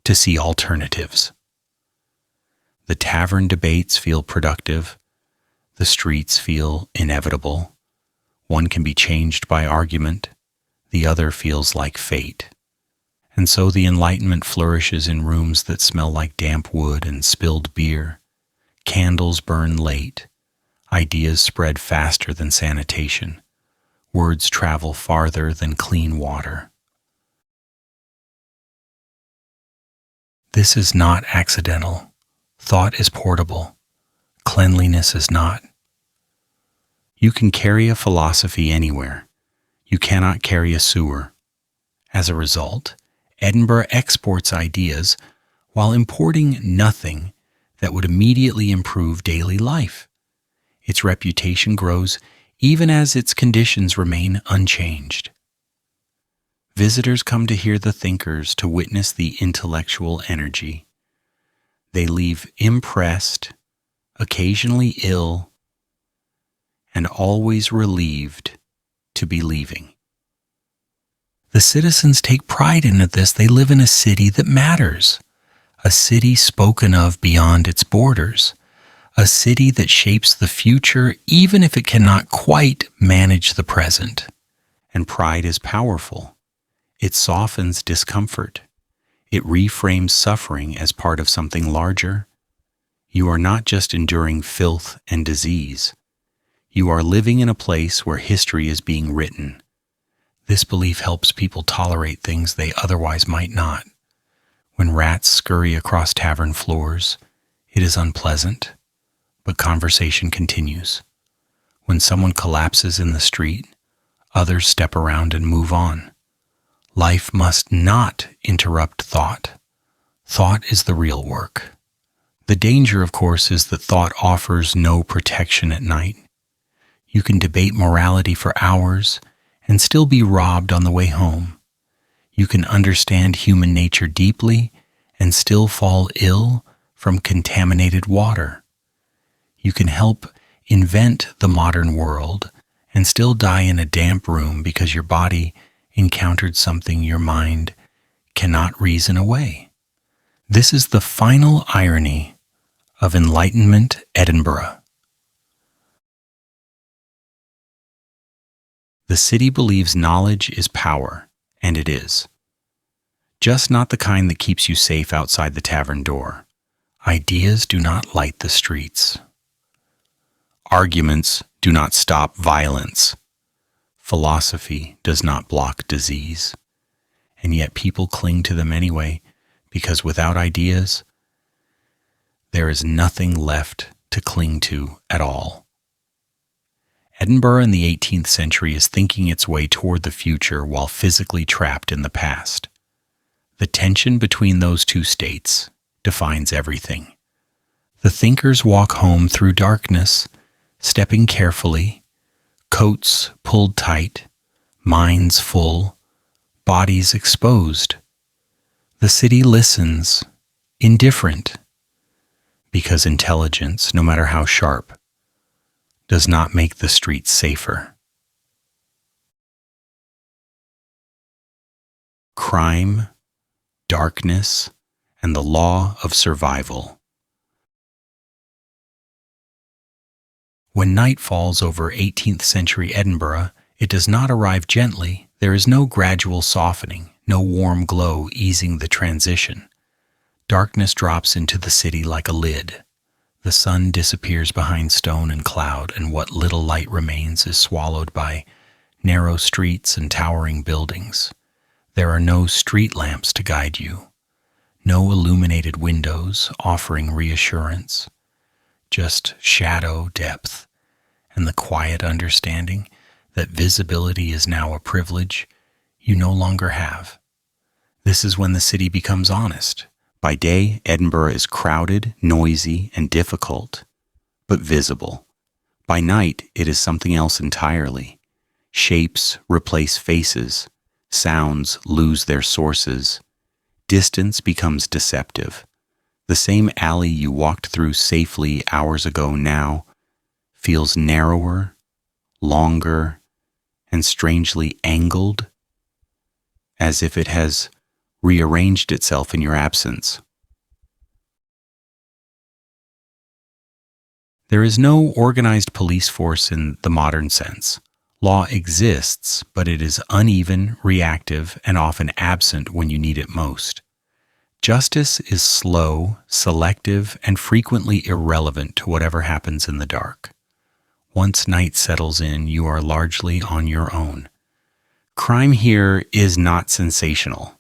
to see alternatives. The tavern debates feel productive, the streets feel inevitable. One can be changed by argument, the other feels like fate. And so the Enlightenment flourishes in rooms that smell like damp wood and spilled beer. Candles burn late. Ideas spread faster than sanitation. Words travel farther than clean water. This is not accidental. Thought is portable. Cleanliness is not. You can carry a philosophy anywhere. You cannot carry a sewer. As a result, Edinburgh exports ideas while importing nothing that would immediately improve daily life. Its reputation grows even as its conditions remain unchanged. Visitors come to hear the thinkers, to witness the intellectual energy. They leave impressed, occasionally ill, and always relieved to be leaving. The citizens take pride in this. They live in a city that matters, a city spoken of beyond its borders, a city that shapes the future even if it cannot quite manage the present. And pride is powerful. It softens discomfort. It reframes suffering as part of something larger. You are not just enduring filth and disease. You are living in a place where history is being written. This belief helps people tolerate things they otherwise might not. When rats scurry across tavern floors, it is unpleasant, but conversation continues. When someone collapses in the street, others step around and move on. Life must not interrupt thought. Thought is the real work. The danger, of course, is that thought offers no protection at night. You can debate morality for hours and still be robbed on the way home. You can understand human nature deeply and still fall ill from contaminated water. You can help invent the modern world and still die in a damp room because your body encountered something your mind cannot reason away. This is the final irony of Enlightenment Edinburgh. The city believes knowledge is power, and it is. Just not the kind that keeps you safe outside the tavern door. Ideas do not light the streets. Arguments do not stop violence. Philosophy does not block disease. And yet people cling to them anyway, because without ideas, there is nothing left to cling to at all. Edinburgh in the 18th century is thinking its way toward the future while physically trapped in the past. The tension between those two states defines everything. The thinkers walk home through darkness, stepping carefully, coats pulled tight, minds full, bodies exposed. The city listens, indifferent, because intelligence, no matter how sharp, does not make the streets safer. Crime, darkness, and the law of survival. When night falls over 18th century Edinburgh, it does not arrive gently. There is no gradual softening, no warm glow easing the transition. Darkness drops into the city like a lid. The sun disappears behind stone and cloud, and what little light remains is swallowed by narrow streets and towering buildings. There are no street lamps to guide you, no illuminated windows offering reassurance, just shadow, depth, and the quiet understanding that visibility is now a privilege you no longer have. This is when the city becomes honest. By day, Edinburgh is crowded, noisy, and difficult, but visible. By night, it is something else entirely. Shapes replace faces, sounds lose their sources, distance becomes deceptive. The same alley you walked through safely hours ago now feels narrower, longer, and strangely angled, as if it has rearranged itself in your absence. There is no organized police force in the modern sense. Law exists, but it is uneven, reactive, and often absent when you need it most. Justice is slow, selective, and frequently irrelevant to whatever happens in the dark. Once night settles in, you are largely on your own. Crime here is not sensational.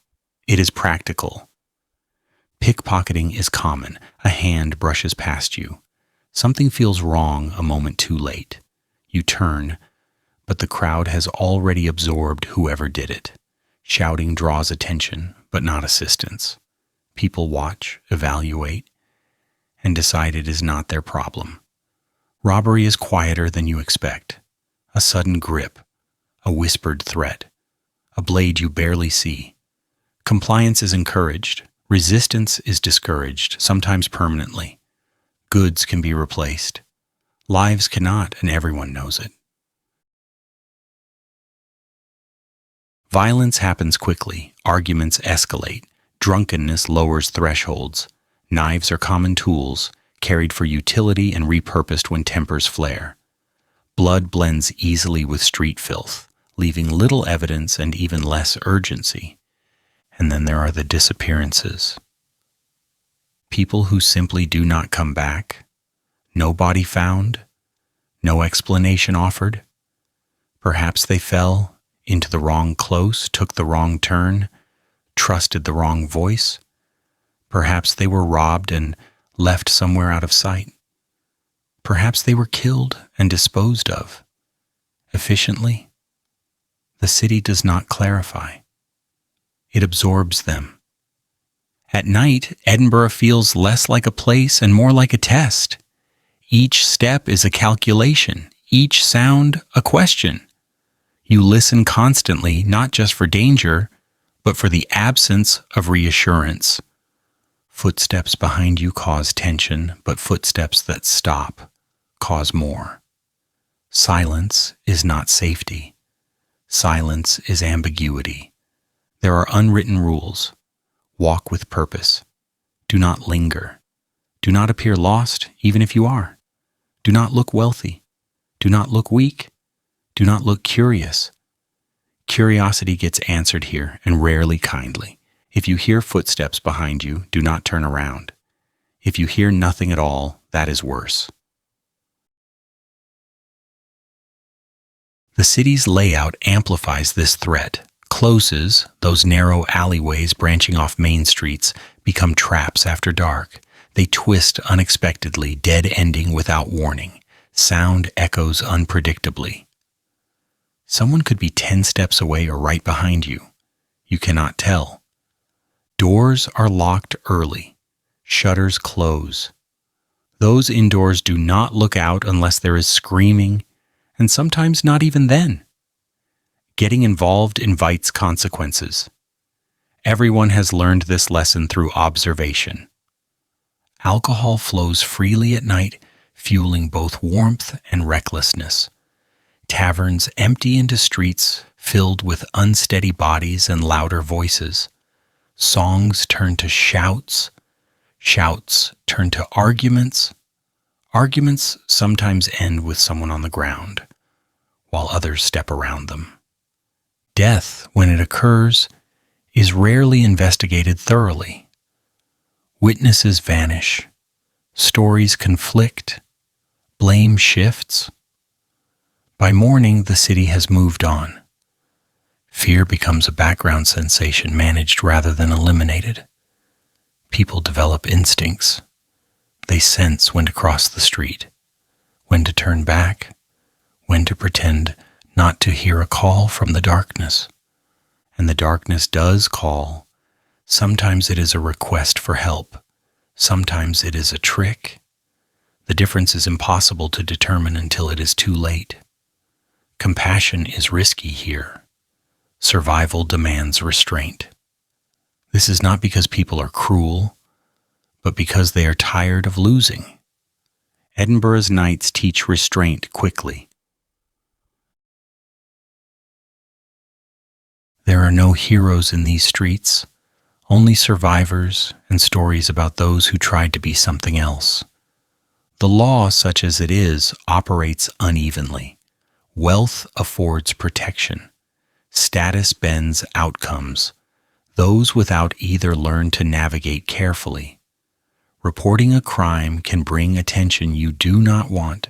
It is practical. Pickpocketing is common. A hand brushes past you. Something feels wrong a moment too late. You turn, but the crowd has already absorbed whoever did it. Shouting draws attention, but not assistance. People watch, evaluate, and decide it is not their problem. Robbery is quieter than you expect. A sudden grip, a whispered threat, a blade you barely see. Compliance is encouraged. Resistance is discouraged, sometimes permanently. Goods can be replaced. Lives cannot, and everyone knows it. Violence happens quickly, arguments escalate, drunkenness lowers thresholds, knives are common tools, carried for utility and repurposed when tempers flare. Blood blends easily with street filth, leaving little evidence and even less urgency. And then there are the disappearances. People who simply do not come back, no body found, no explanation offered. Perhaps they fell into the wrong close, took the wrong turn, trusted the wrong voice. Perhaps they were robbed and left somewhere out of sight. Perhaps they were killed and disposed of. Efficiently, the city does not clarify. It absorbs them. At night, Edinburgh feels less like a place and more like a test. Each step is a calculation, each sound a question. You listen constantly, not just for danger, but for the absence of reassurance. Footsteps behind you cause tension, but footsteps that stop cause more. Silence is not safety. Silence is ambiguity. There are unwritten rules. Walk with purpose. Do not linger. Do not appear lost, even if you are. Do not look wealthy. Do not look weak. Do not look curious. Curiosity gets answered here, and rarely kindly. If you hear footsteps behind you, do not turn around. If you hear nothing at all, that is worse. The city's layout amplifies this threat. Closes, those narrow alleyways branching off main streets, become traps after dark. They twist unexpectedly, dead-ending without warning. Sound echoes unpredictably. Someone could be 10 steps away or right behind you. You cannot tell. Doors are locked early. Shutters close. Those indoors do not look out unless there is screaming, and sometimes not even then. Getting involved invites consequences. Everyone has learned this lesson through observation. Alcohol flows freely at night, fueling both warmth and recklessness. Taverns empty into streets filled with unsteady bodies and louder voices. Songs turn to shouts. Shouts turn to arguments. Arguments sometimes end with someone on the ground, while others step around them. Death, when it occurs, is rarely investigated thoroughly. Witnesses vanish. Stories conflict. Blame shifts. By morning, the city has moved on. Fear becomes a background sensation managed rather than eliminated. People develop instincts. They sense when to cross the street, when to turn back, when to pretend not to hear a call from the darkness. And the darkness does call. Sometimes it is a request for help. Sometimes it is a trick. The difference is impossible to determine until it is too late. Compassion is risky here. Survival demands restraint. This is not because people are cruel, but because they are tired of losing. Edinburgh's nights teach restraint quickly. There are no heroes in these streets, only survivors and stories about those who tried to be something else. The law, such as it is, operates unevenly. Wealth affords protection. Status bends outcomes. Those without either learn to navigate carefully. Reporting a crime can bring attention you do not want.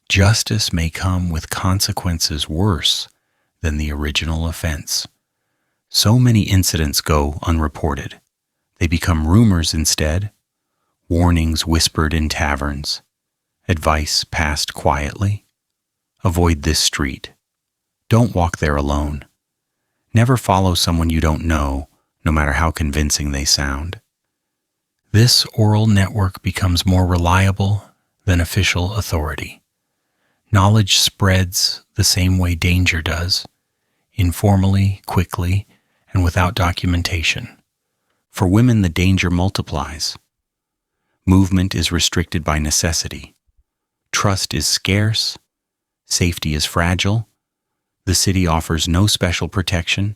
Justice may come with consequences worse than the original offense. So many incidents go unreported. They become rumors instead, warnings whispered in taverns, advice passed quietly. Avoid this street. Don't walk there alone. Never follow someone you don't know, no matter how convincing they sound. This oral network becomes more reliable than official authority. Knowledge spreads the same way danger does, informally, quickly, and without documentation. For women, the danger multiplies. Movement is restricted by necessity. Trust is scarce. Safety is fragile. The city offers no special protection.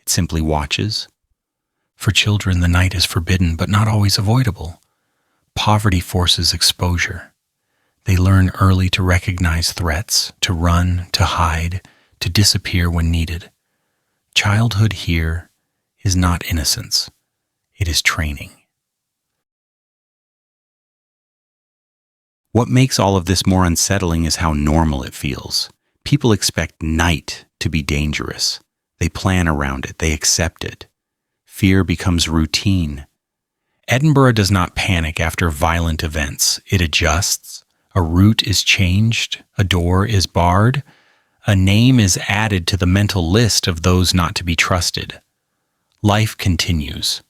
It simply watches. For children, the night is forbidden, but not always avoidable. Poverty forces exposure. They learn early to recognize threats, to run, to hide, to disappear when needed. Childhood here is not innocence. It is training. What makes all of this more unsettling is how normal it feels. People expect night to be dangerous. They plan around it. They accept it. Fear becomes routine. Edinburgh does not panic after violent events. It adjusts. A route is changed. A door is barred. A name is added to the mental list of those not to be trusted. Life continues.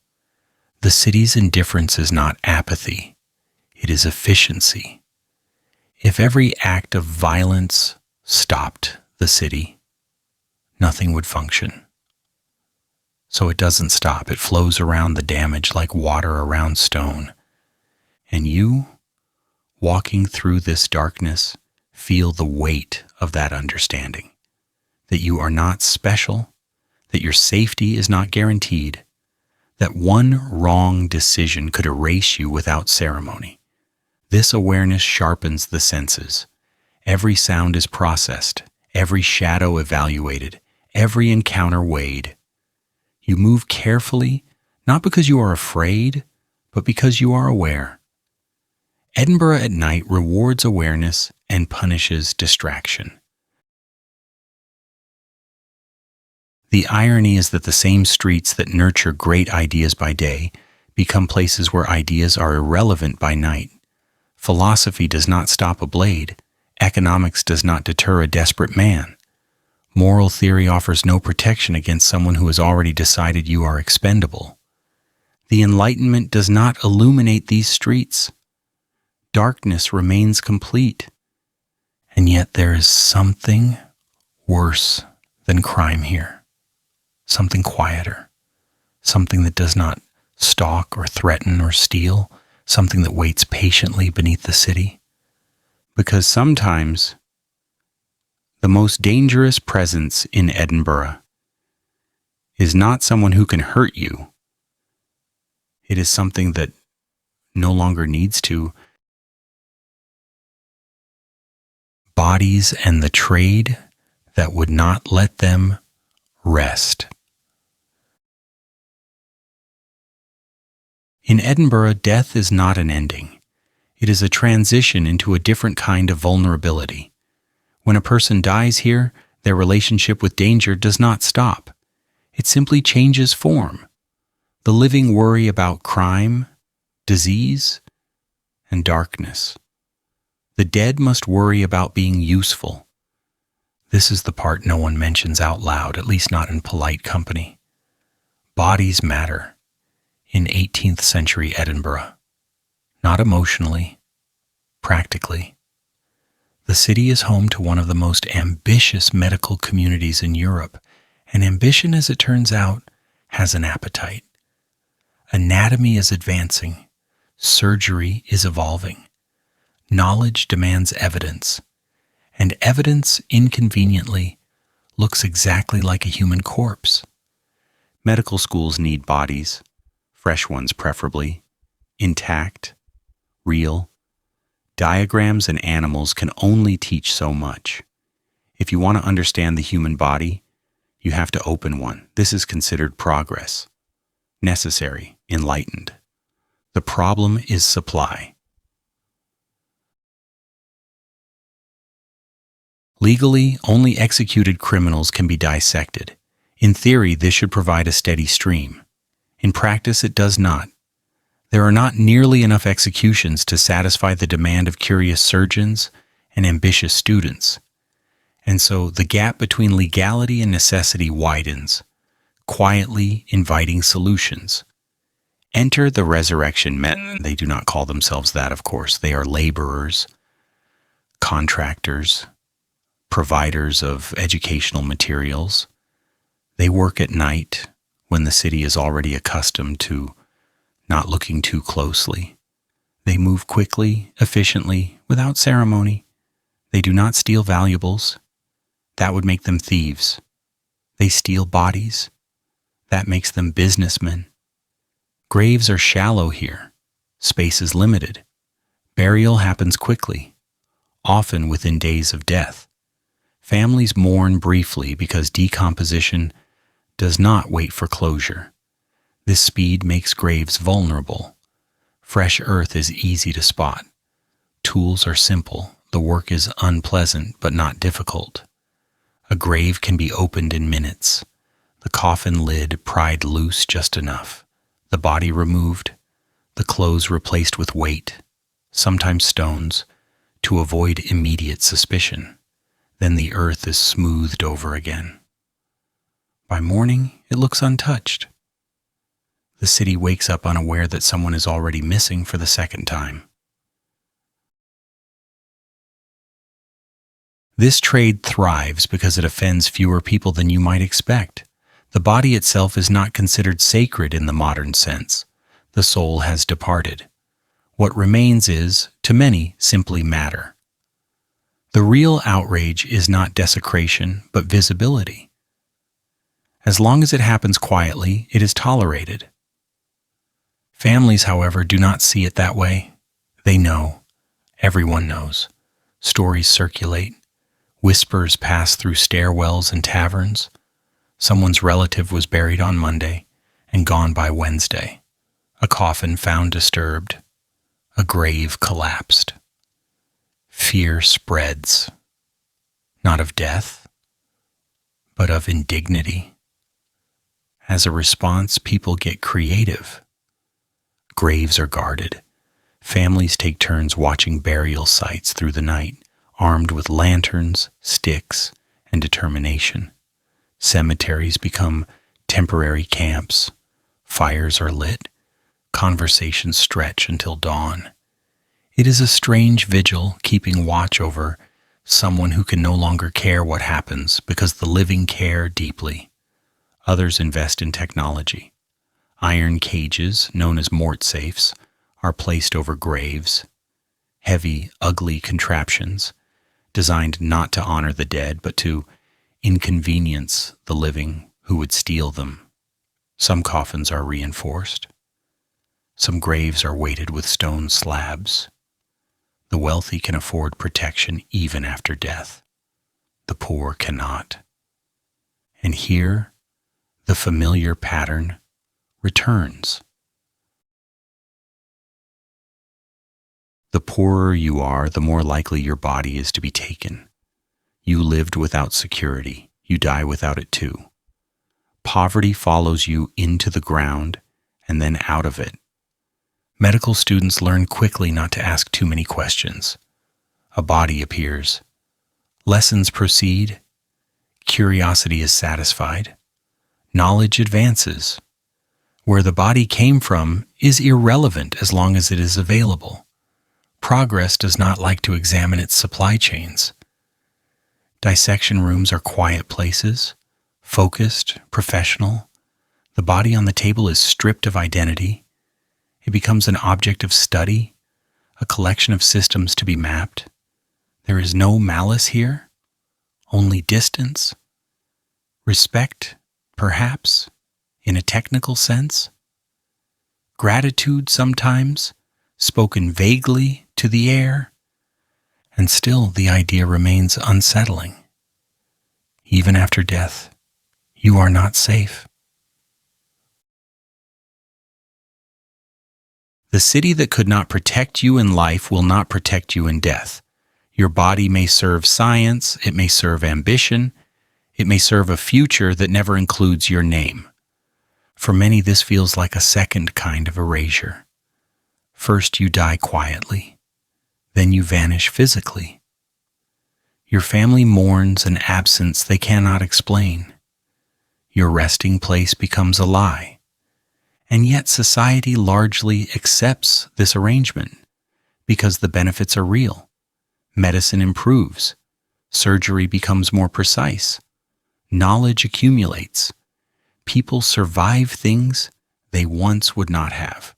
The city's indifference is not apathy. It is efficiency. If every act of violence stopped the city, nothing would function. So it doesn't stop. It flows around the damage like water around stone. And you, walking through this darkness, feel the weight of that understanding. That you are not special, that your safety is not guaranteed, that one wrong decision could erase you without ceremony. This awareness sharpens the senses. Every sound is processed, every shadow evaluated, every encounter weighed. You move carefully, not because you are afraid, but because you are aware. Edinburgh at night rewards awareness and punishes distraction. The irony is that the same streets that nurture great ideas by day become places where ideas are irrelevant by night. Philosophy does not stop a blade. Economics does not deter a desperate man. Moral theory offers no protection against someone who has already decided you are expendable. The Enlightenment does not illuminate these streets. Darkness remains complete. And yet there is something worse than crime here. Something quieter. Something that does not stalk or threaten or steal. Something that waits patiently beneath the city. Because sometimes the most dangerous presence in Edinburgh is not someone who can hurt you. It is something that no longer needs to. Bodies and the trade that would not let them rest. In Edinburgh, death is not an ending. It is a transition into a different kind of vulnerability. When a person dies here, their relationship with danger does not stop. It simply changes form. The living worry about crime, disease, and darkness. The dead must worry about being useful. This is the part no one mentions out loud, at least not in polite company. Bodies matter in 18th century Edinburgh. Not emotionally, practically. The city is home to one of the most ambitious medical communities in Europe, and ambition, as it turns out, has an appetite. Anatomy is advancing. Surgery is evolving. Knowledge demands evidence, and evidence, inconveniently, looks exactly like a human corpse. Medical schools need bodies, fresh ones preferably, intact, real. Diagrams and animals can only teach so much. If you want to understand the human body, you have to open one. This is considered progress. Necessary, enlightened. The problem is supply. Legally, only executed criminals can be dissected. In theory, this should provide a steady stream. In practice, it does not. There are not nearly enough executions to satisfy the demand of curious surgeons and ambitious students. And so the gap between legality and necessity widens, quietly inviting solutions. Enter the resurrection men. They do not call themselves that, of course. They are laborers, contractors, providers of educational materials. They work at night when the city is already accustomed to not looking too closely. They move quickly, efficiently, without ceremony. They do not steal valuables. That would make them thieves. They steal bodies. That makes them businessmen. Graves are shallow here. Space is limited. Burial happens quickly, often within days of death. Families mourn briefly because decomposition does not wait for closure. This speed makes graves vulnerable. Fresh earth is easy to spot. Tools are simple. The work is unpleasant but not difficult. A grave can be opened in minutes. The coffin lid pried loose just enough. The body removed. The clothes replaced with weight, sometimes stones, to avoid immediate suspicion. Then the earth is smoothed over again. By morning, it looks untouched. The city wakes up unaware that someone is already missing for the second time. This trade thrives because it offends fewer people than you might expect. The body itself is not considered sacred in the modern sense. The soul has departed. What remains is, to many, simply matter. The real outrage is not desecration, but visibility. As long as it happens quietly, it is tolerated. Families, however, do not see it that way. They know. Everyone knows. Stories circulate. Whispers pass through stairwells and taverns. Someone's relative was buried on Monday and gone by Wednesday. A coffin found disturbed. A grave collapsed. Fear spreads, not of death, but of indignity. As a response, people get creative. Graves are guarded. Families take turns watching burial sites through the night, armed with lanterns, sticks, and determination. Cemeteries become temporary camps. Fires are lit. Conversations stretch until dawn. It is a strange vigil keeping watch over someone who can no longer care what happens because the living care deeply. Others invest in technology. Iron cages, known as mort safes, are placed over graves. Heavy, ugly contraptions, designed not to honor the dead, but to inconvenience the living who would steal them. Some coffins are reinforced. Some graves are weighted with stone slabs. The wealthy can afford protection even after death. The poor cannot. And here, the familiar pattern returns. The poorer you are, the more likely your body is to be taken. You lived without security. You die without it too. Poverty follows you into the ground and then out of it. Medical students learn quickly not to ask too many questions. A body appears. Lessons proceed. Curiosity is satisfied. Knowledge advances. Where the body came from is irrelevant as long as it is available. Progress does not like to examine its supply chains. Dissection rooms are quiet places, focused, professional. The body on the table is stripped of identity. It becomes an object of study, a collection of systems to be mapped. There is no malice here, only distance. Respect, perhaps, in a technical sense. Gratitude sometimes, spoken vaguely to the air. And still the idea remains unsettling. Even after death, you are not safe. The city that could not protect you in life will not protect you in death. Your body may serve science, it may serve ambition, it may serve a future that never includes your name. For many, this feels like a second kind of erasure. First, you die quietly. Then you vanish physically. Your family mourns an absence they cannot explain. Your resting place becomes a lie. And yet society largely accepts this arrangement because the benefits are real. Medicine improves. Surgery becomes more precise. Knowledge accumulates. People survive things they once would not have.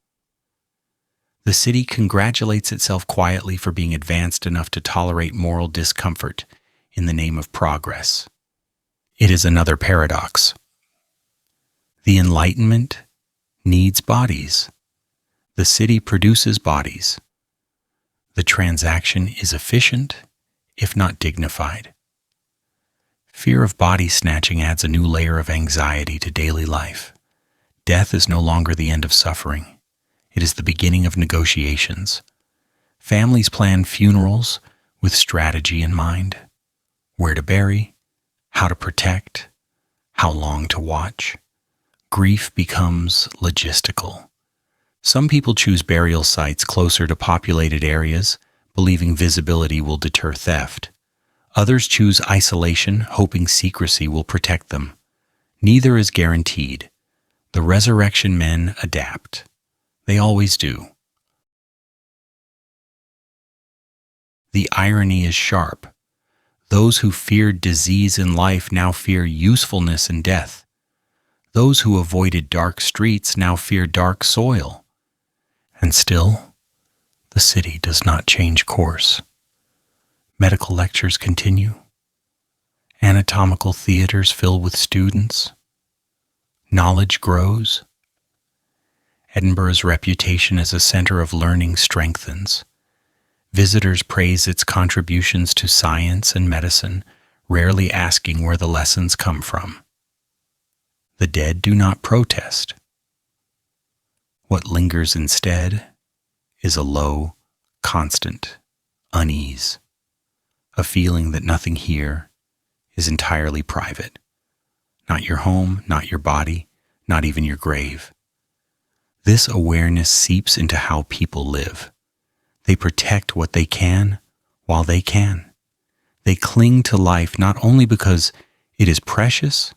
The city congratulates itself quietly for being advanced enough to tolerate moral discomfort in the name of progress. It is another paradox. The Enlightenment needs bodies. The city produces bodies. The transaction is efficient, if not dignified. Fear of body snatching adds a new layer of anxiety to daily life. Death is no longer the end of suffering. It is the beginning of negotiations. Families plan funerals with strategy in mind. Where to bury, how to protect, how long to watch. Grief becomes logistical. Some people choose burial sites closer to populated areas, believing visibility will deter theft. Others choose isolation, hoping secrecy will protect them. Neither is guaranteed. The resurrection men adapt. They always do. The irony is sharp. Those who feared disease in life now fear usefulness in death. Those who avoided dark streets now fear dark soil. And still, the city does not change course. Medical lectures continue. Anatomical theaters fill with students. Knowledge grows. Edinburgh's reputation as a center of learning strengthens. Visitors praise its contributions to science and medicine, rarely asking where the lessons come from. The dead do not protest. What lingers instead is a low, constant unease, a feeling that nothing here is entirely private. Not your home, not your body, not even your grave. This awareness seeps into how people live. They protect what they can while they can. They cling to life not only because it is precious,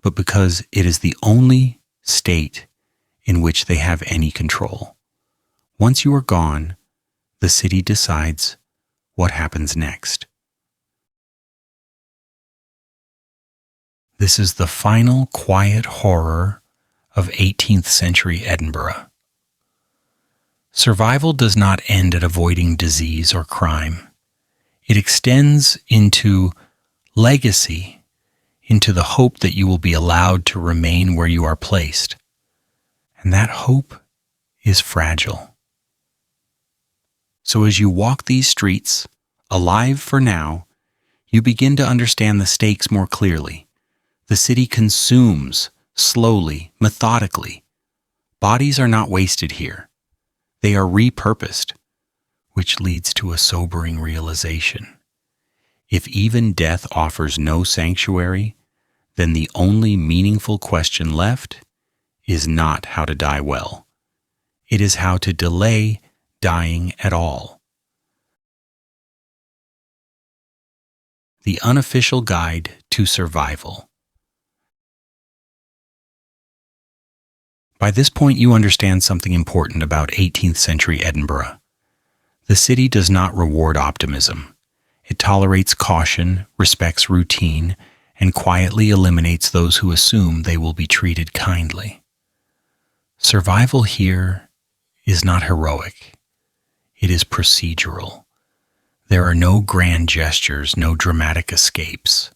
but because it is the only state in which they have any control. Once you are gone, the city decides what happens next. This is the final quiet horror of 18th century Edinburgh. Survival does not end at avoiding disease or crime. It extends into legacy, into the hope that you will be allowed to remain where you are placed. And that hope is fragile. So as you walk these streets, alive for now, you begin to understand the stakes more clearly. The city consumes slowly, methodically. Bodies are not wasted here. They are repurposed, which leads to a sobering realization. If even death offers no sanctuary, then the only meaningful question left is not how to die well. It is how to delay dying at all. The Unofficial Guide to Survival. By this point, you understand something important about 18th century Edinburgh. The city does not reward optimism. It tolerates caution, respects routine, and quietly eliminates those who assume they will be treated kindly. Survival here is not heroic. It is procedural. There are no grand gestures, no dramatic escapes.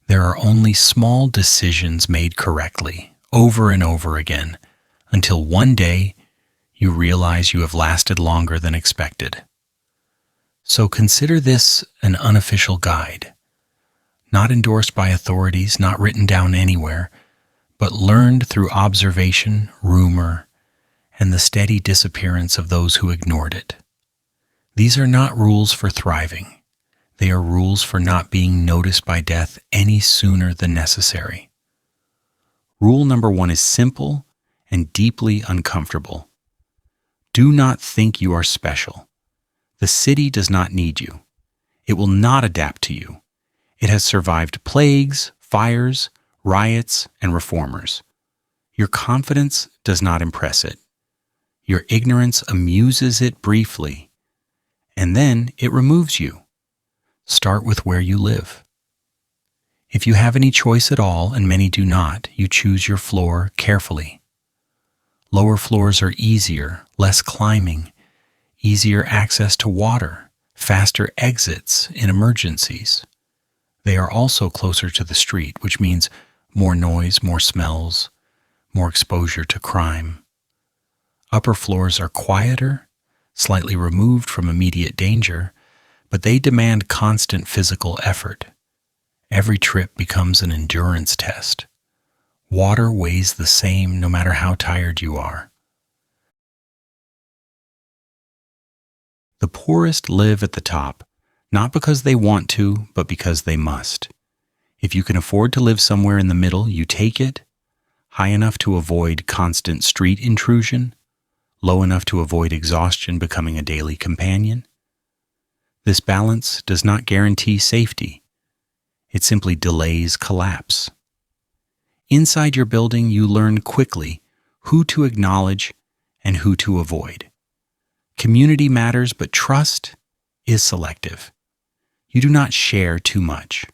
There are only small decisions made correctly, over and over again, until one day you realize you have lasted longer than expected. So consider this an unofficial guide, not endorsed by authorities, not written down anywhere, but learned through observation, rumor, and the steady disappearance of those who ignored it. These are not rules for thriving. They are rules for not being noticed by death any sooner than necessary. Rule number 1 is simple and deeply uncomfortable. Do not think you are special. The city does not need you. It will not adapt to you. It has survived plagues, fires, riots, and reformers. Your confidence does not impress it. Your ignorance amuses it briefly, and then it removes you. Start with where you live. If you have any choice at all, and many do not, you choose your floor carefully. Lower floors are easier, less climbing, easier access to water, faster exits in emergencies. They are also closer to the street, which means More noise, more smells, more exposure to crime. Upper floors are quieter, slightly removed from immediate danger, but they demand constant physical effort. Every trip becomes an endurance test. Water weighs the same no matter how tired you are. The poorest live at the top, not because they want to, but because they must. If you can afford to live somewhere in the middle, you take it, high enough to avoid constant street intrusion, low enough to avoid exhaustion becoming a daily companion. This balance does not guarantee safety. It simply delays collapse. Inside your building, you learn quickly who to acknowledge and who to avoid. Community matters, but trust is selective. You do not share too much.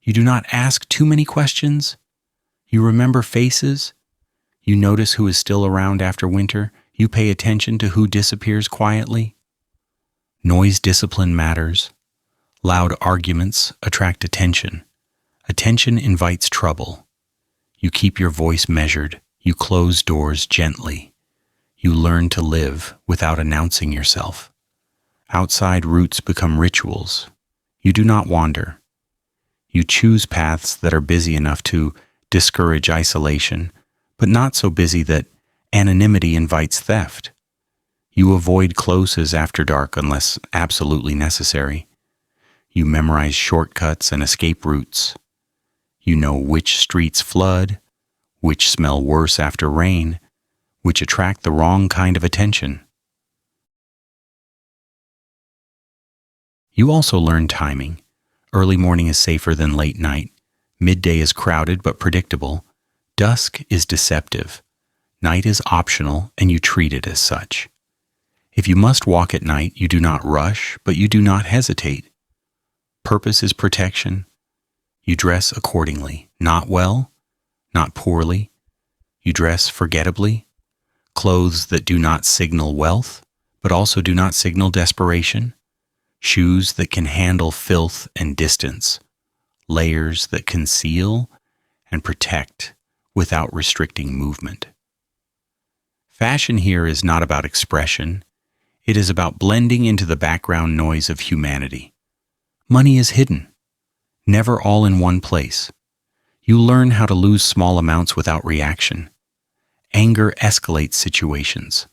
You do not ask too many questions. You remember faces. You notice who is still around after winter. You pay attention to who disappears quietly. Noise discipline matters. Loud arguments attract attention. Attention invites trouble. You keep your voice measured. You close doors gently. You learn to live without announcing yourself. Outside routes become rituals. You do not wander. You choose paths that are busy enough to discourage isolation, but not so busy that anonymity invites theft. You avoid closes after dark unless absolutely necessary. You memorize shortcuts and escape routes. You know which streets flood, which smell worse after rain, which attract the wrong kind of attention. You also learn timing. Early morning is safer than late night. Midday is crowded but predictable. Dusk is deceptive. Night is optional, and you treat it as such. If you must walk at night, you do not rush, but you do not hesitate. Purpose is protection. You dress accordingly, not well, not poorly. You dress forgettably. Clothes that do not signal wealth, but also do not signal desperation. Shoes that can handle filth and distance. Layers that conceal and protect without restricting movement. Fashion here is not about expression. It is about blending into the background noise of humanity. Money is hidden, never all in one place. You learn how to lose small amounts without reaction. Anger escalates situations.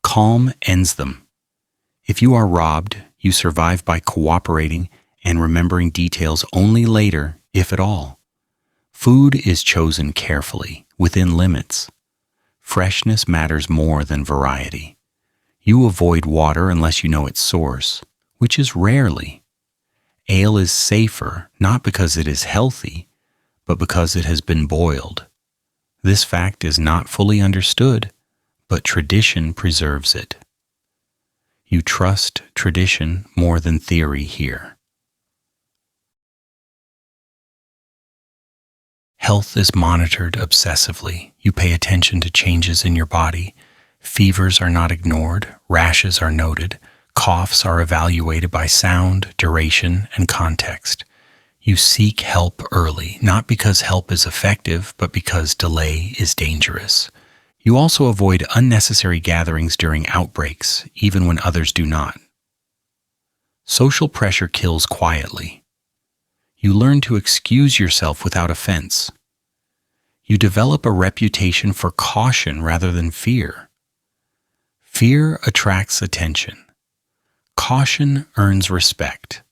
Calm ends them. If you are robbed, you survive by cooperating and remembering details only later, if at all. Food is chosen carefully, within limits. Freshness matters more than variety. You avoid water unless you know its source, which is rarely. Ale is safer, not because it is healthy, but because it has been boiled. This fact is not fully understood, but tradition preserves it. You trust tradition more than theory here. Health is monitored obsessively. You pay attention to changes in your body. Fevers are not ignored. Rashes are noted. Coughs are evaluated by sound, duration, and context. You seek help early, not because help is effective, but because delay is dangerous. You also avoid unnecessary gatherings during outbreaks, even when others do not. Social pressure kills quietly. You learn to excuse yourself without offense. You develop a reputation for caution rather than fear. Fear attracts attention. Caution earns respect.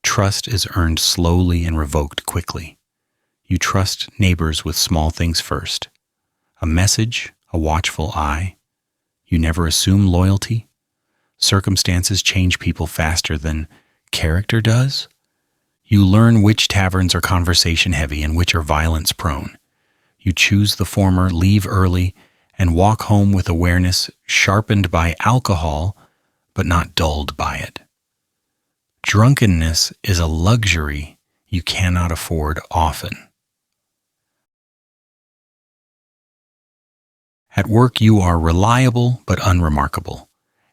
Trust is earned slowly and revoked quickly. You trust neighbors with small things first. A message, a watchful eye. You never assume loyalty. Circumstances change people faster than character does. You learn which taverns are conversation-heavy and which are violence-prone. You choose the former, leave early, and walk home with awareness sharpened by alcohol, but not dulled by it. Drunkenness is a luxury you cannot afford often. At work, you are reliable but unremarkable.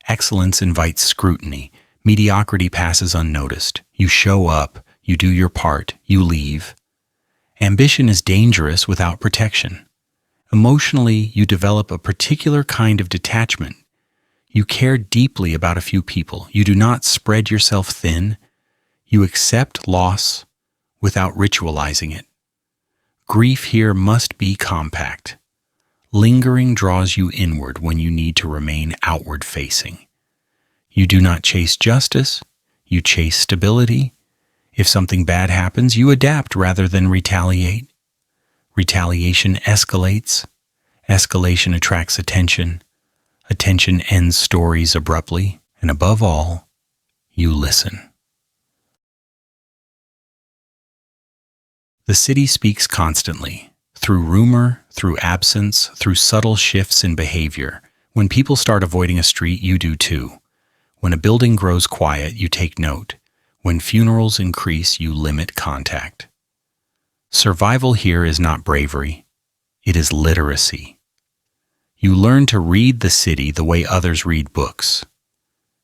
Excellence invites scrutiny. Mediocrity passes unnoticed. You show up, you do your part, you leave. Ambition is dangerous without protection. Emotionally, you develop a particular kind of detachment. You care deeply about a few people. You do not spread yourself thin. You accept loss without ritualizing it. Grief here must be compact. Lingering draws you inward when you need to remain outward-facing. You do not chase justice, you chase stability. If something bad happens, you adapt rather than retaliate. Retaliation escalates. Escalation attracts attention. Attention ends stories abruptly. And above all, you listen. The city speaks constantly, through rumor, through absence, through subtle shifts in behavior. When people start avoiding a street, you do too. When a building grows quiet, you take note. When funerals increase, you limit contact. Survival here is not bravery, it is literacy. You learn to read the city the way others read books.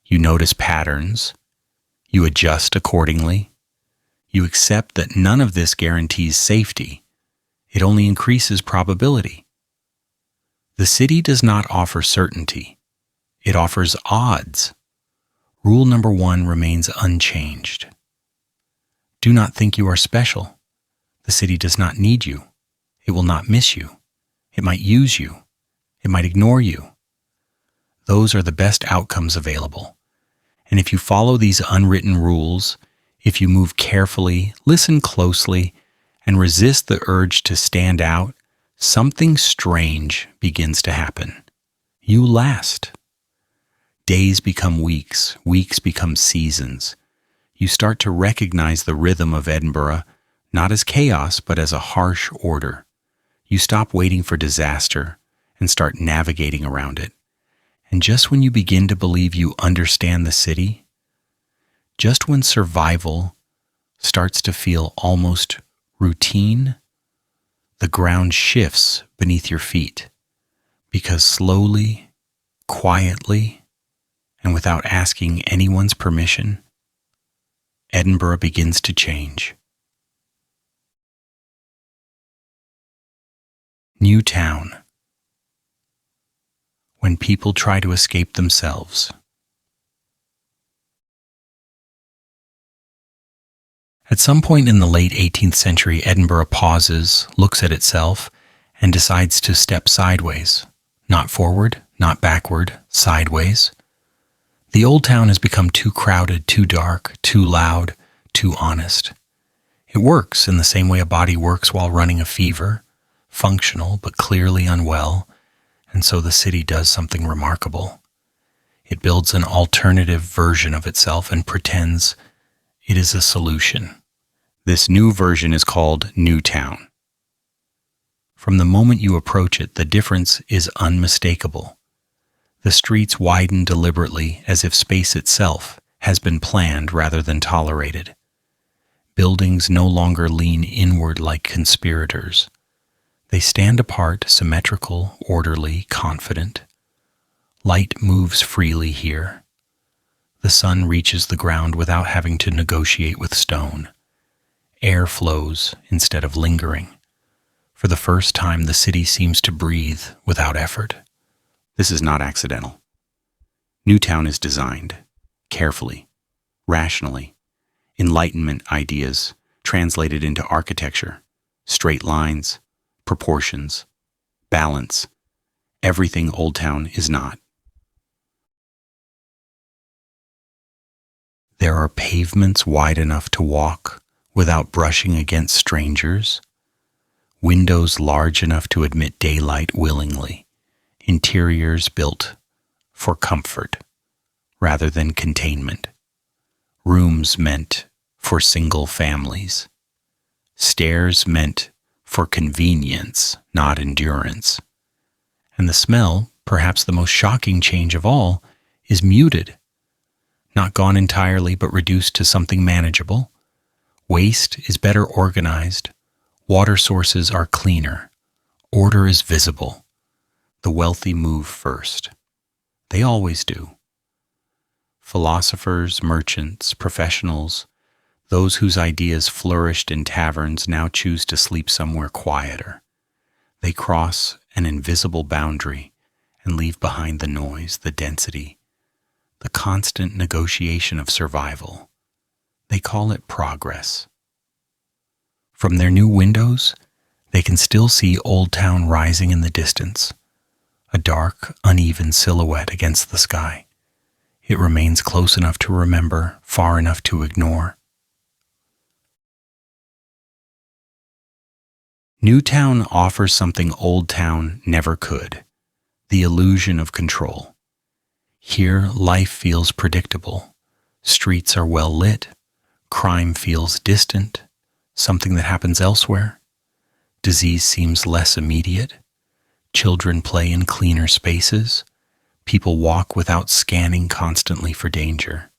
You notice patterns. You adjust accordingly. You accept that none of this guarantees safety. It only increases probability. The city does not offer certainty. It offers odds. Rule number 1 remains unchanged. Do not think you are special. The city does not need you. It will not miss you. It might use you. It might ignore you. Those are the best outcomes available. And if you follow these unwritten rules, if you move carefully, listen closely, and resist the urge to stand out, something strange begins to happen. You last. Days become weeks, weeks become seasons. You start to recognize the rhythm of Edinburgh, not as chaos, but as a harsh order. You stop waiting for disaster and start navigating around it. And just when you begin to believe you understand the city, just when survival starts to feel almost routine, the ground shifts beneath your feet, because slowly, quietly, and without asking anyone's permission, Edinburgh begins to change. New town. When people try to escape themselves. At some point in the late 18th century, Edinburgh pauses, looks at itself, and decides to step sideways. Not forward, not backward, sideways. The old town has become too crowded, too dark, too loud, too honest. It works in the same way a body works while running a fever, functional but clearly unwell, and so the city does something remarkable. It builds an alternative version of itself and pretends it is a solution. This new version is called New Town. From the moment you approach it, the difference is unmistakable. The streets widen deliberately as if space itself has been planned rather than tolerated. Buildings no longer lean inward like conspirators. They stand apart, symmetrical, orderly, confident. Light moves freely here. The sun reaches the ground without having to negotiate with stone. Air flows instead of lingering. For the first time, the city seems to breathe without effort. This is not accidental. Newtown is designed carefully, rationally. Enlightenment ideas translated into architecture, straight lines, proportions, balance. Everything Old Town is not. There are pavements wide enough to walk without brushing against strangers, windows large enough to admit daylight willingly, interiors built for comfort rather than containment, rooms meant for single families, stairs meant for convenience, not endurance. And the smell, perhaps the most shocking change of all, is muted. Not gone entirely, but reduced to something manageable. Waste is better organized. Water sources are cleaner. Order is visible. The wealthy move first. They always do. Philosophers, merchants, professionals, Those whose ideas flourished in taverns now choose to sleep somewhere quieter. They cross an invisible boundary and leave behind the noise, the density, the constant negotiation of survival. They call it progress. From their new windows, they can still see Old Town rising in the distance, a dark, uneven silhouette against the sky. It remains close enough to remember, far enough to ignore. New Town offers something Old Town never could: the illusion of control. Here, life feels predictable. Streets are well lit. Crime feels distant, something that happens elsewhere. Disease seems less immediate. Children play in cleaner spaces. People walk without scanning constantly for danger.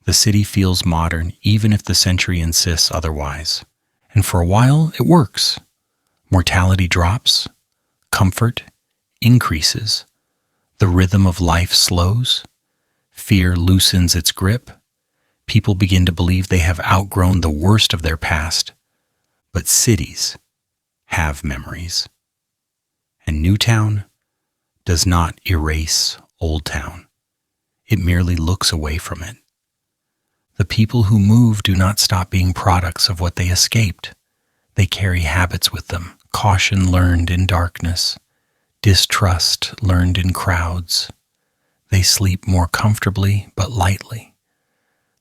The city feels modern, even if the century insists otherwise. And for a while, it works. Mortality drops. Comfort increases. The rhythm of life slows. Fear loosens its grip. People begin to believe they have outgrown the worst of their past. But cities have memories. And New Town does not erase Old Town. It merely looks away from it. The people who move do not stop being products of what they escaped. They carry habits with them, caution learned in darkness, distrust learned in crowds. They sleep more comfortably but lightly.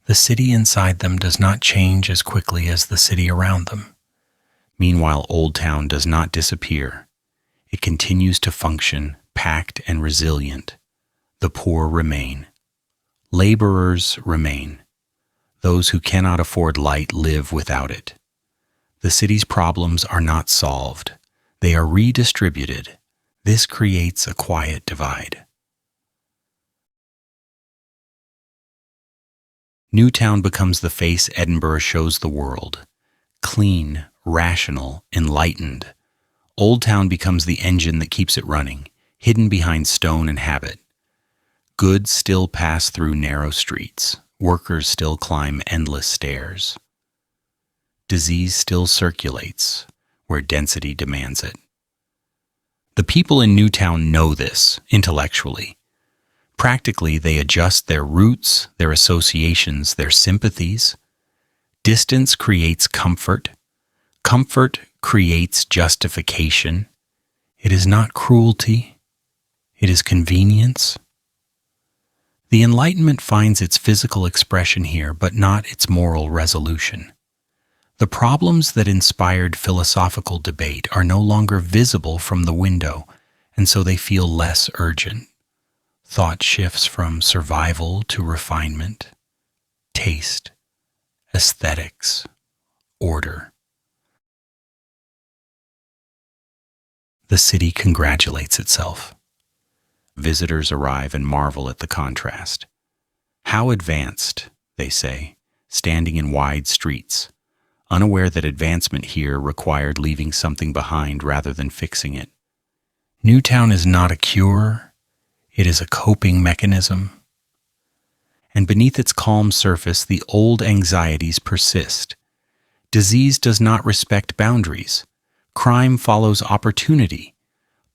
The city inside them does not change as quickly as the city around them. Meanwhile, Old Town does not disappear. It continues to function, packed and resilient. The poor remain. Laborers remain. Those who cannot afford light live without it. The city's problems are not solved. They are redistributed. This creates a quiet divide. New Town becomes the face Edinburgh shows the world. Clean, rational, enlightened. Old Town becomes the engine that keeps it running, hidden behind stone and habit. Goods still pass through narrow streets. Workers still climb endless stairs. Disease still circulates where density demands it. The people in New Town know this intellectually. Practically, they adjust their routes, their associations, their sympathies. Distance creates comfort. Comfort creates justification. It is not cruelty. It is convenience. The Enlightenment finds its physical expression here, but not its moral resolution. The problems that inspired philosophical debate are no longer visible from the window, and so they feel less urgent. Thought shifts from survival to refinement, taste, aesthetics, order. The city congratulates itself. Visitors arrive and marvel at the contrast. How advanced, they say, standing in wide streets, unaware that advancement here required leaving something behind rather than fixing it. New Town is not a cure, it is a coping mechanism. And beneath its calm surface, the old anxieties persist. Disease does not respect boundaries. Crime follows opportunity.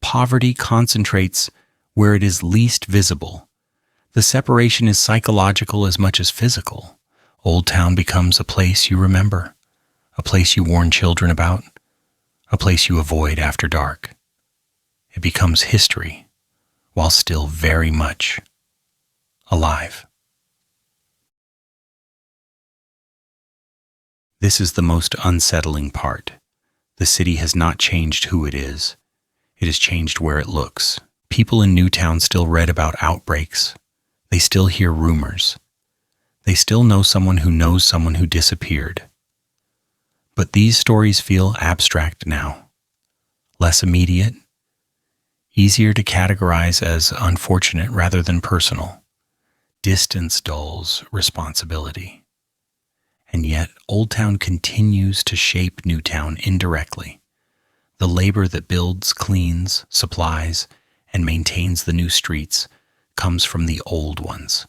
Poverty concentrates where it is least visible. The separation is psychological as much as physical. Old Town becomes a place you remember, a place you warn children about, a place you avoid after dark. It becomes history, while still very much alive. This is the most unsettling part. The city has not changed who it is. It has changed where it looks. People in New Town still read about outbreaks. They still hear rumors. They still know someone who disappeared. But these stories feel abstract now, less immediate, easier to categorize as unfortunate rather than personal. Distance dulls responsibility. And yet, Old Town continues to shape New Town indirectly. The labor that builds, cleans, supplies, and maintains the new streets comes from the old ones.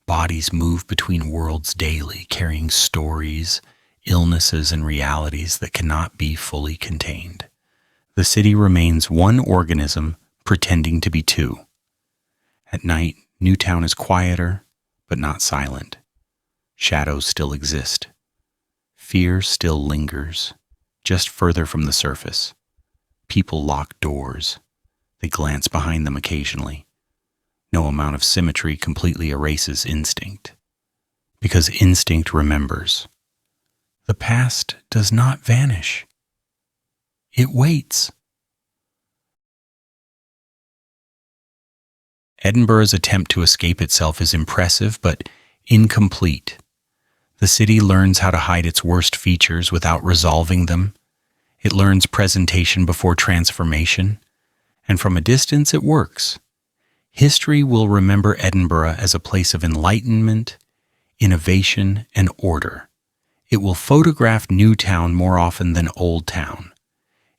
Bodies move between worlds daily, carrying stories, illnesses, and realities that cannot be fully contained. The city remains one organism pretending to be two. At night, Newtown is quieter, but not silent. Shadows still exist. Fear still lingers, just further from the surface. People lock doors. They glance behind them occasionally. No amount of symmetry completely erases instinct, because instinct remembers. The past does not vanish. It waits. Edinburgh's attempt to escape itself is impressive, but incomplete. The city learns how to hide its worst features without resolving them. It learns presentation before transformation, and from a distance it works. History will remember Edinburgh as a place of enlightenment, innovation, and order. It will photograph Newtown more often than Old Town.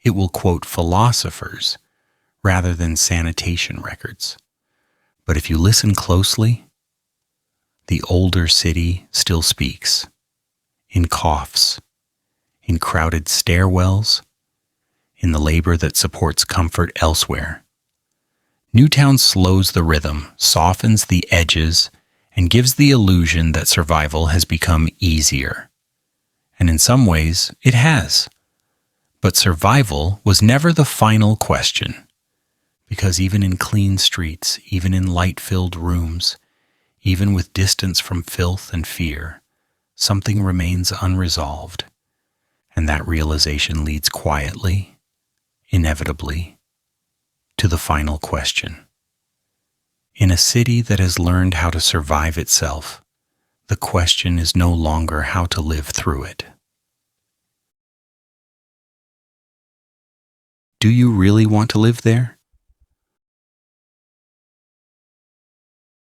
It will quote philosophers rather than sanitation records. But if you listen closely, the older city still speaks, in coughs, in crowded stairwells, in the labor that supports comfort elsewhere. Newtown slows the rhythm, softens the edges, and gives the illusion that survival has become easier. And in some ways, it has. But survival was never the final question, because even in clean streets, even in light-filled rooms, even with distance from filth and fear, something remains unresolved, and that realization leads quietly, inevitably, to the final question. In a city that has learned how to survive itself, the question is no longer how to live through it. Do you really want to live there?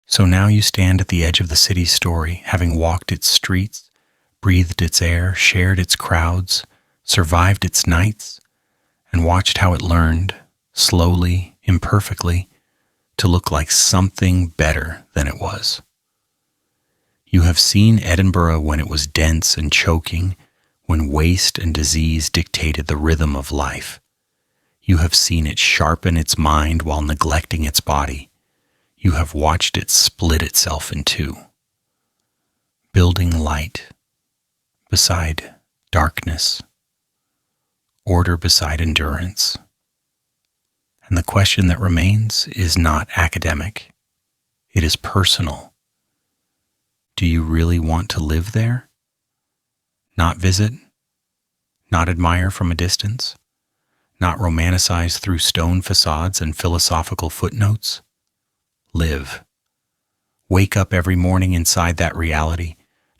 So now you stand at the edge of the city's story, having walked its streets, breathed its air, shared its crowds, survived its nights, and watched how it learned, slowly, imperfectly, to look like something better than it was. You have seen Edinburgh when it was dense and choking, when waste and disease dictated the rhythm of life. You have seen it sharpen its mind while neglecting its body. You have watched it split itself in two, building light beside darkness, order beside endurance. And the question that remains is not academic. It is personal. Do you really want to live there? Not visit? Not admire from a distance? Not romanticize through stone facades and philosophical footnotes? Live. Wake up every morning inside that reality,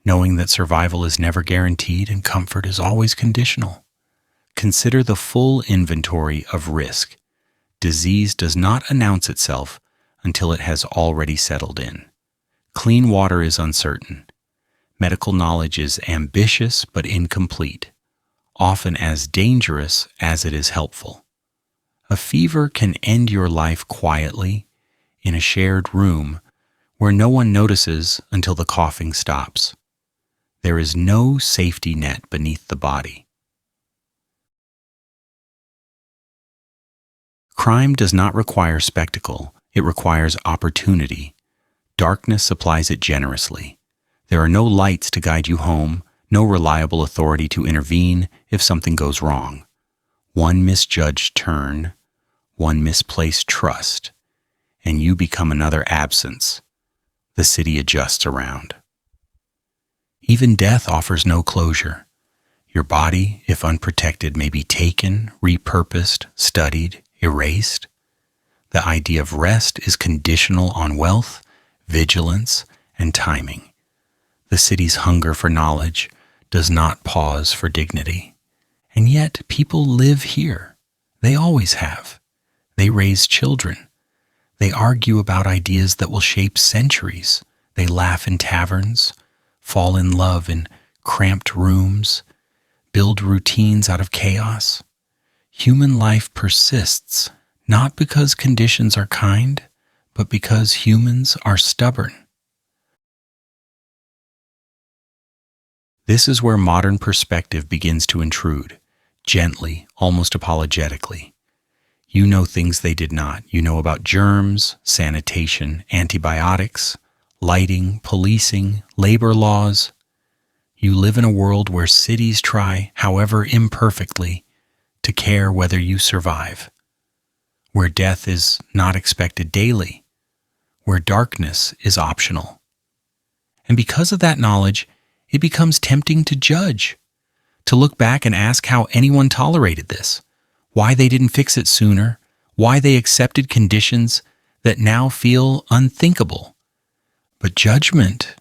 knowing that survival is never guaranteed and comfort is always conditional. Consider the full inventory of risk. Disease does not announce itself until it has already settled in. Clean water is uncertain. Medical knowledge is ambitious but incomplete, often as dangerous as it is helpful. A fever can end your life quietly in a shared room where no one notices until the coughing stops. There is no safety net beneath the body. Crime does not require spectacle, it requires opportunity. Darkness supplies it generously. There are no lights to guide you home, no reliable authority to intervene if something goes wrong. One misjudged turn, one misplaced trust, and you become another absence. The city adjusts around. Even death offers no closure. Your body, if unprotected, may be taken, repurposed, studied, erased. The idea of rest is conditional on wealth, vigilance, and timing. The city's hunger for knowledge does not pause for dignity. And yet people live here. They always have. They raise children. They argue about ideas that will shape centuries. They laugh in taverns, fall in love in cramped rooms, build routines out of chaos. Human life persists, not because conditions are kind, but because humans are stubborn. This is where modern perspective begins to intrude, gently, almost apologetically. You know things they did not. You know about germs, sanitation, antibiotics, lighting, policing, labor laws. You live in a world where cities try, however imperfectly, to care whether you survive, where death is not expected daily, where darkness is optional. And because of that knowledge, it becomes tempting to judge, to look back and ask how anyone tolerated this, why they didn't fix it sooner, why they accepted conditions that now feel unthinkable. But judgment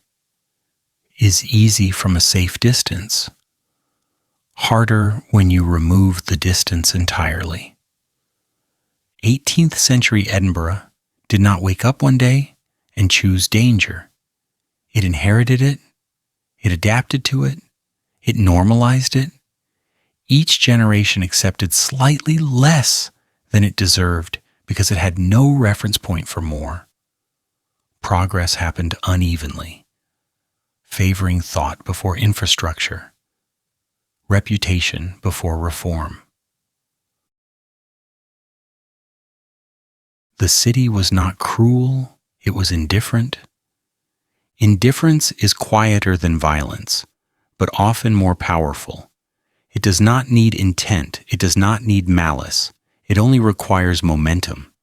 is easy from a safe distance, harder when you remove the distance entirely. 18th century Edinburgh did not wake up one day and choose danger. It inherited it, it adapted to it, it normalized it. Each generation accepted slightly less than it deserved because it had no reference point for more. Progress happened unevenly, favoring thought before infrastructure, reputation before reform. The city was not cruel, it was indifferent. Indifference is quieter than violence, but often more powerful. It does not need intent, it does not need malice, it only requires momentum.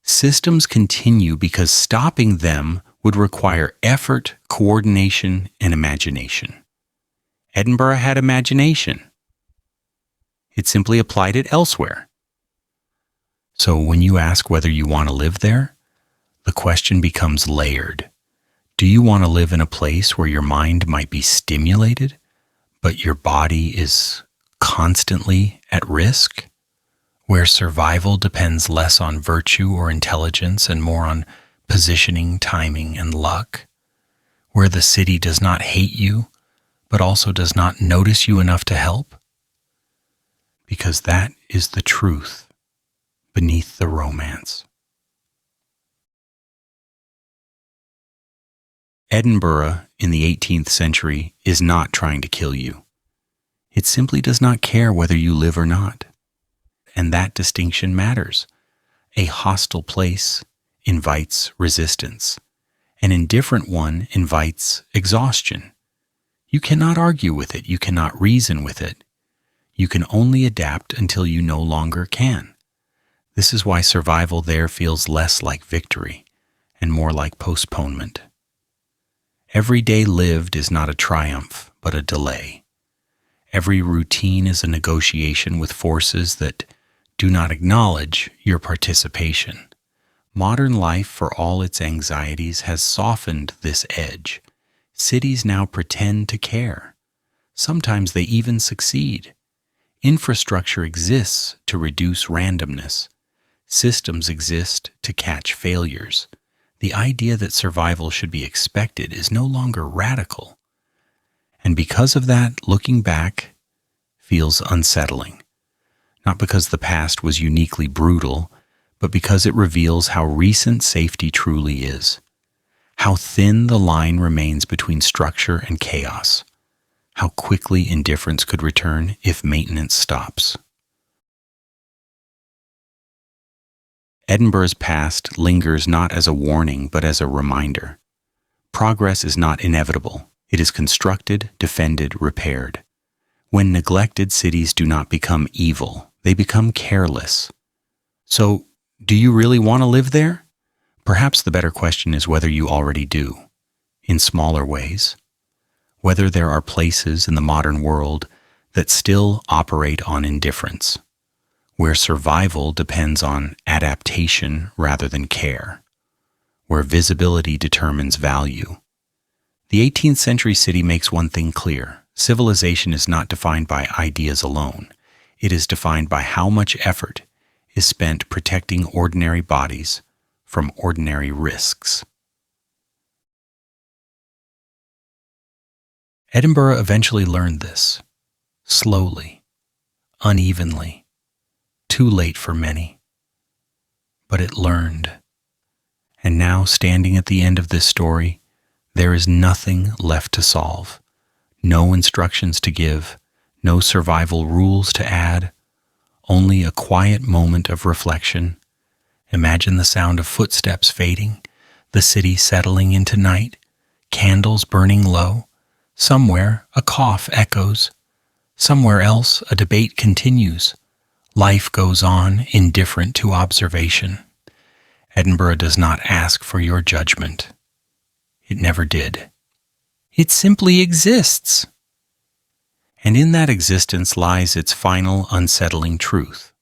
Systems continue because stopping them would require effort, coordination, and imagination. Edinburgh had imagination. It simply applied it elsewhere. So when you ask whether you want to live there, the question becomes layered. Do you want to live in a place where your mind might be stimulated, but your body is constantly at risk? Where survival depends less on virtue or intelligence and more on positioning, timing, and luck? Where the city does not hate you, but also does not notice you enough to help? Because that is the truth beneath the romance. Edinburgh in the 18th century is not trying to kill you. It simply does not care whether you live or not. And that distinction matters. A hostile place invites resistance. An indifferent one invites exhaustion. You cannot argue with it. You cannot reason with it. You can only adapt until you no longer can. This is why survival there feels less like victory and more like postponement. Every day lived is not a triumph, but a delay. Every routine is a negotiation with forces that do not acknowledge your participation. Modern life, for all its anxieties, has softened this edge. Cities now pretend to care. Sometimes they even succeed. Infrastructure exists to reduce randomness. Systems exist to catch failures. The idea that survival should be expected is no longer radical. And because of that, looking back feels unsettling. Not because the past was uniquely brutal, but because it reveals how recent safety truly is. How thin the line remains between structure and chaos. How quickly indifference could return if maintenance stops. Edinburgh's past lingers not as a warning, but as a reminder. Progress is not inevitable. It is constructed, defended, repaired. When neglected, cities do not become evil. They become careless. So, do you really want to live there? Perhaps the better question is whether you already do, in smaller ways. Whether there are places in the modern world that still operate on indifference, where survival depends on adaptation rather than care, where visibility determines value. The 18th century city makes one thing clear. Civilization is not defined by ideas alone. It is defined by how much effort is spent protecting ordinary bodies from ordinary risks. Edinburgh eventually learned this, slowly, unevenly, too late for many. But it learned. And now, standing at the end of this story, there is nothing left to solve, No instructions to give, no survival rules to add, only a quiet moment of reflection. Imagine the sound of footsteps fading, the city settling into night, candles burning low. Somewhere a cough echoes. Somewhere else a debate continues. Life goes on, indifferent to observation. Edinburgh does not ask for your judgment. It never did. It simply exists. And in that existence lies its final unsettling truth.